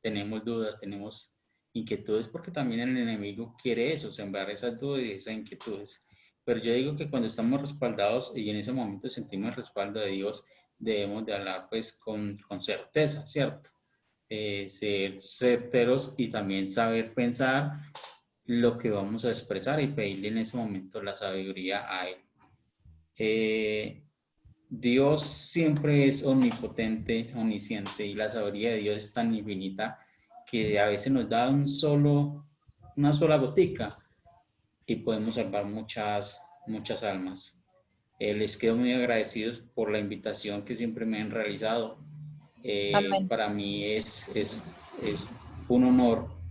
tenemos dudas, tenemos inquietudes, porque también el enemigo quiere eso, sembrar esas dudas y esas inquietudes. Pero yo digo que cuando estamos respaldados y en ese momento sentimos el respaldo de Dios, debemos de hablar pues con certeza, ¿cierto? Ser certeros y también saber pensar lo que vamos a expresar y pedirle en ese momento la sabiduría a Él. Dios siempre es omnipotente, omnisciente, y la sabiduría de Dios es tan infinita que a veces nos da una sola gotica y podemos salvar muchas almas. Les quedo muy agradecidos por la invitación que siempre me han realizado. Amén. Para mí es un honor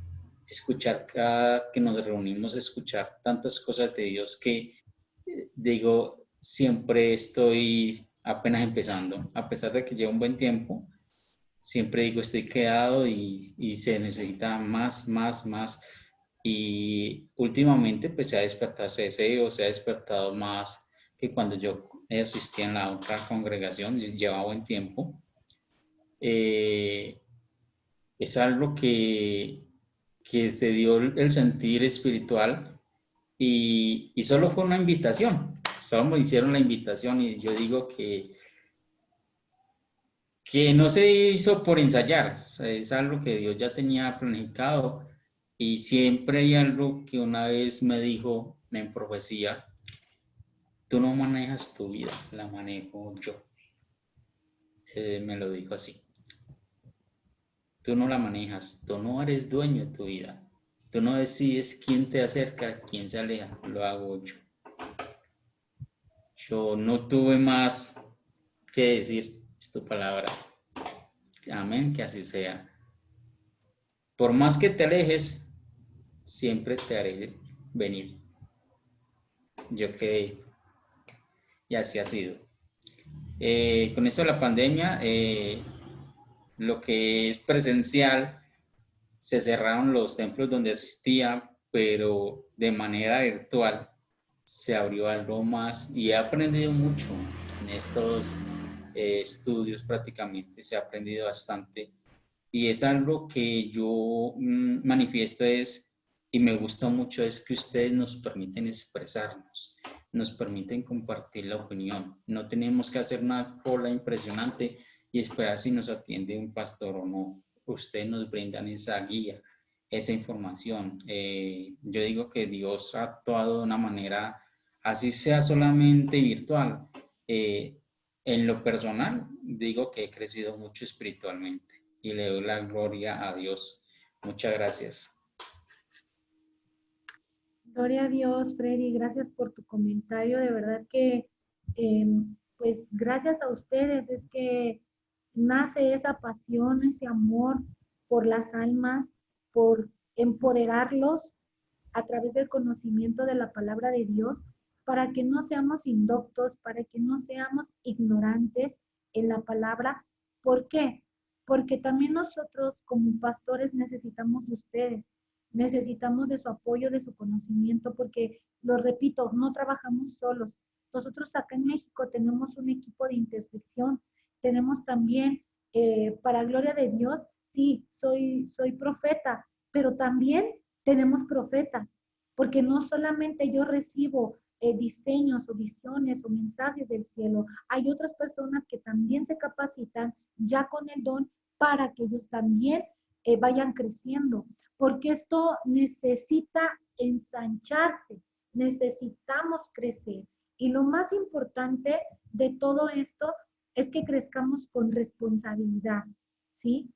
escuchar cada que nos reunimos, escuchar tantas cosas de Dios que digo, siempre estoy apenas empezando, a pesar de que llevo un buen tiempo, siempre digo, estoy quedado y se necesita más. Y últimamente pues se ha despertado ese deseo, se ha despertado más que cuando yo asistía en la otra congregación, llevaba buen tiempo. Es algo que se dio el sentir espiritual y solo fue una invitación, solo me hicieron la invitación y yo digo que no se hizo por ensayar, o sea, es algo que Dios ya tenía planificado y siempre hay algo que una vez me dijo en profecía, tú no manejas tu vida, la manejo yo. Me lo dijo así. Tú no la manejas, tú no eres dueño de tu vida. Tú no decides quién te acerca, quién se aleja, lo hago yo. Yo no tuve más que decir, es tu palabra. Amén, que así sea. Por más que te alejes, siempre te haré venir. Yo quedé, y así ha sido. Con eso de la pandemia, lo que es presencial, se cerraron los templos donde asistía, pero de manera virtual se abrió algo más y he aprendido mucho en estos estudios prácticamente, se ha aprendido bastante y es algo que yo manifiesto y me gusta mucho es que ustedes nos permiten expresarnos, nos permiten compartir la opinión, no tenemos que hacer una cola impresionante y esperar si nos atiende un pastor o no, ustedes nos brindan esa guía, esa información. Yo digo que Dios ha actuado de una manera, así sea solamente virtual. En lo personal, digo que he crecido mucho espiritualmente y le doy la gloria a Dios. Muchas gracias. Gloria a Dios, Freddy, gracias por tu comentario. De verdad que, pues gracias a ustedes es que nace esa pasión, ese amor por las almas, por empoderarlos a través del conocimiento de la palabra de Dios, para que no seamos indoctos, para que no seamos ignorantes en la palabra. ¿Por qué? Porque también nosotros como pastores necesitamos de ustedes. Necesitamos de su apoyo, de su conocimiento, porque, lo repito, no trabajamos solos. Nosotros acá en México tenemos un equipo de intercesión, tenemos también, para gloria de Dios, sí, soy profeta, pero también tenemos profetas, porque no solamente yo recibo diseños o visiones o mensajes del cielo, hay otras personas que también se capacitan ya con el don para que ellos también vayan creciendo, porque esto necesita ensancharse, necesitamos crecer. Y lo más importante de todo esto es que crezcamos con responsabilidad, ¿sí?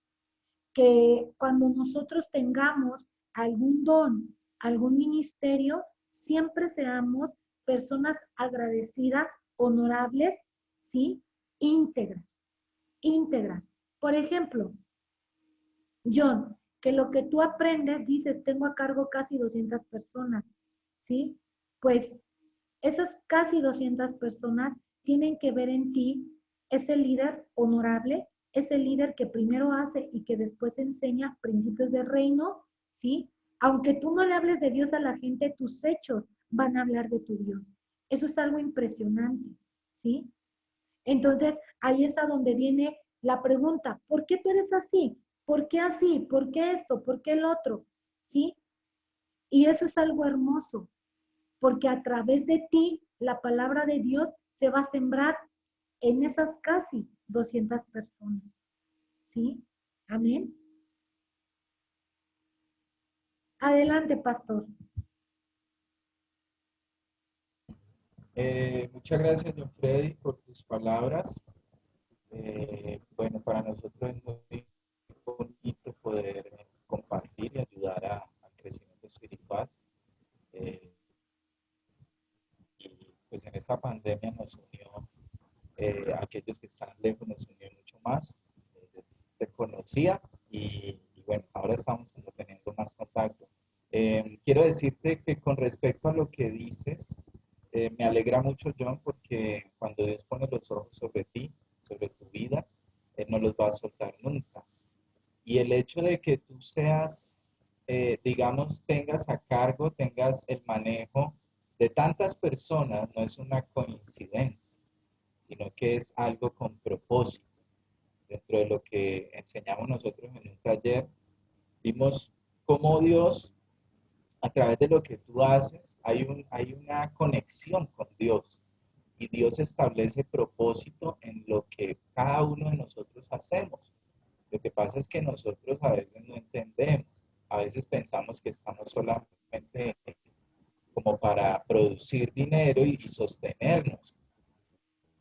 Que cuando nosotros tengamos algún don, algún ministerio, siempre seamos personas agradecidas, honorables, ¿sí? Íntegras, íntegras. Por ejemplo, John, que lo que tú aprendes, dices, tengo a cargo casi 200 personas, ¿sí? Pues esas casi 200 personas tienen que ver en ti ese líder honorable, ese líder que primero hace y que después enseña principios del reino, ¿sí? Aunque tú no le hables de Dios a la gente, tus hechos van a hablar de tu Dios. Eso es algo impresionante, ¿sí? Entonces, ahí es a donde viene la pregunta, ¿por qué tú eres así? ¿Por qué así? ¿Por qué esto? ¿Por qué el otro? ¿Sí? Y eso es algo hermoso, porque a través de ti la palabra de Dios se va a sembrar en esas casi 200 personas. ¿Sí? Amén. Adelante, pastor. Muchas gracias, John Freddy, por tus palabras. Bueno, para nosotros es muy bonito poder compartir y ayudar al crecimiento espiritual. Y pues en esta pandemia nos unió, aquellos que están lejos nos unió mucho más. Te conocía y bueno, ahora estamos como teniendo más contacto. Quiero decirte que con respecto a lo que dices, me alegra mucho, John, porque cuando Dios pone los ojos sobre ti, sobre tu vida, Él no los va a soltar nunca. Y el hecho de que tú seas, digamos, tengas a cargo, tengas el manejo de tantas personas, no es una coincidencia, sino que es algo con propósito. Dentro de lo que enseñamos nosotros en un taller, vimos cómo Dios, a través de lo que tú haces, hay una conexión con Dios. Y Dios establece propósito en lo que cada uno de nosotros hacemos. Lo que pasa es que nosotros a veces no entendemos. A veces pensamos que estamos solamente como para producir dinero y sostenernos.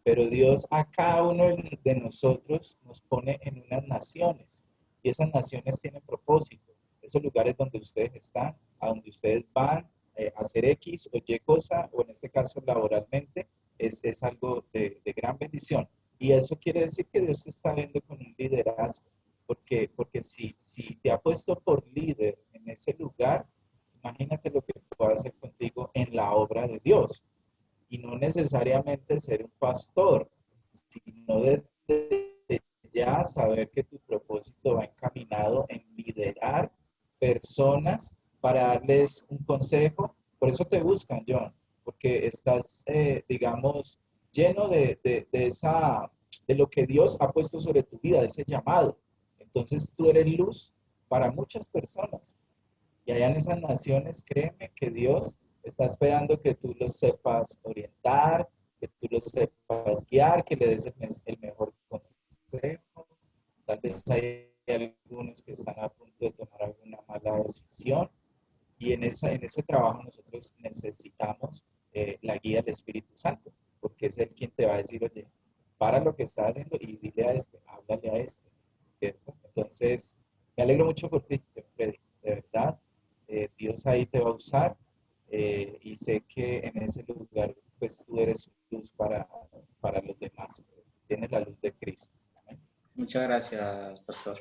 Pero Dios a cada uno de nosotros nos pone en unas naciones. Y esas naciones tienen propósito. Esos lugares donde ustedes están, a donde ustedes van a hacer X o Y cosa, o en este caso laboralmente, es algo de gran bendición. Y eso quiere decir que Dios te está viendo con un liderazgo. Porque si te ha puesto por líder en ese lugar, imagínate lo que puede hacer contigo en la obra de Dios. Y no necesariamente ser un pastor, sino desde ya saber que tu propósito va encaminado en liderar personas para darles un consejo. Por eso te buscan, John, porque estás, digamos, lleno de lo que Dios ha puesto sobre tu vida, de ese llamado. Entonces tú eres luz para muchas personas. Y allá en esas naciones, créeme que Dios está esperando que tú los sepas orientar, que tú los sepas guiar, que le des el mejor consejo. Tal vez hay algunos que están a punto de tomar alguna mala decisión. Y en ese trabajo nosotros necesitamos la guía del Espíritu Santo, porque es Él quien te va a decir, oye, para lo que estás haciendo y dile a este, háblale a este, ¿cierto? Entonces, me alegro mucho por ti, Freddy, de verdad. Dios ahí te va a usar y sé que en ese lugar pues tú eres luz para los demás. Tienes la luz de Cristo. ¿Amén? Muchas gracias, pastor.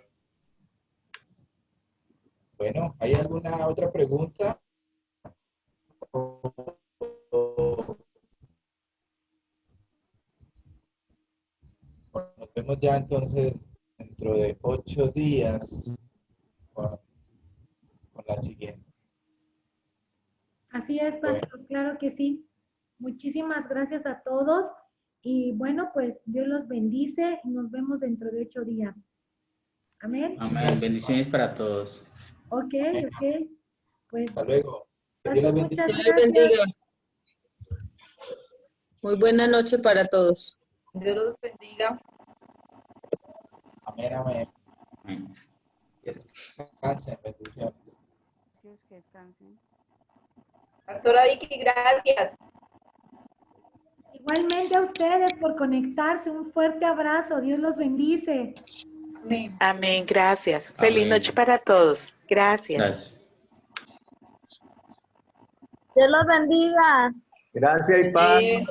Bueno, ¿hay alguna otra pregunta? Nos vemos ya entonces dentro de 8 días con la siguiente. Así es, pastor, claro que sí. Muchísimas gracias a todos y bueno, pues Dios los bendice y nos vemos dentro de 8 días. Amén. Amén. Bendiciones para todos. Ok, ok. Pues, hasta luego. pastor, muchas Dios les gracias. bendiga. Muy buena noche para todos. Dios los bendiga. Amén, amén. Amén. Descansen, bendiciones. Dios, que descansen. Pastora Vicky, gracias. Igualmente a ustedes por conectarse. Un fuerte abrazo. Dios los bendice. Amén. Amén, gracias. Feliz Amén. noche para todos. Gracias. Gracias. Dios los bendiga. Gracias y paz. Amén.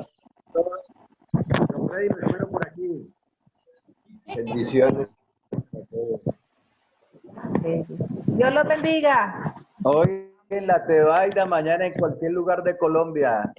Don Freddy, me espero por aquí. Bendiciones. Dios los bendiga. Hoy en la Tebaida, mañana en cualquier lugar de Colombia.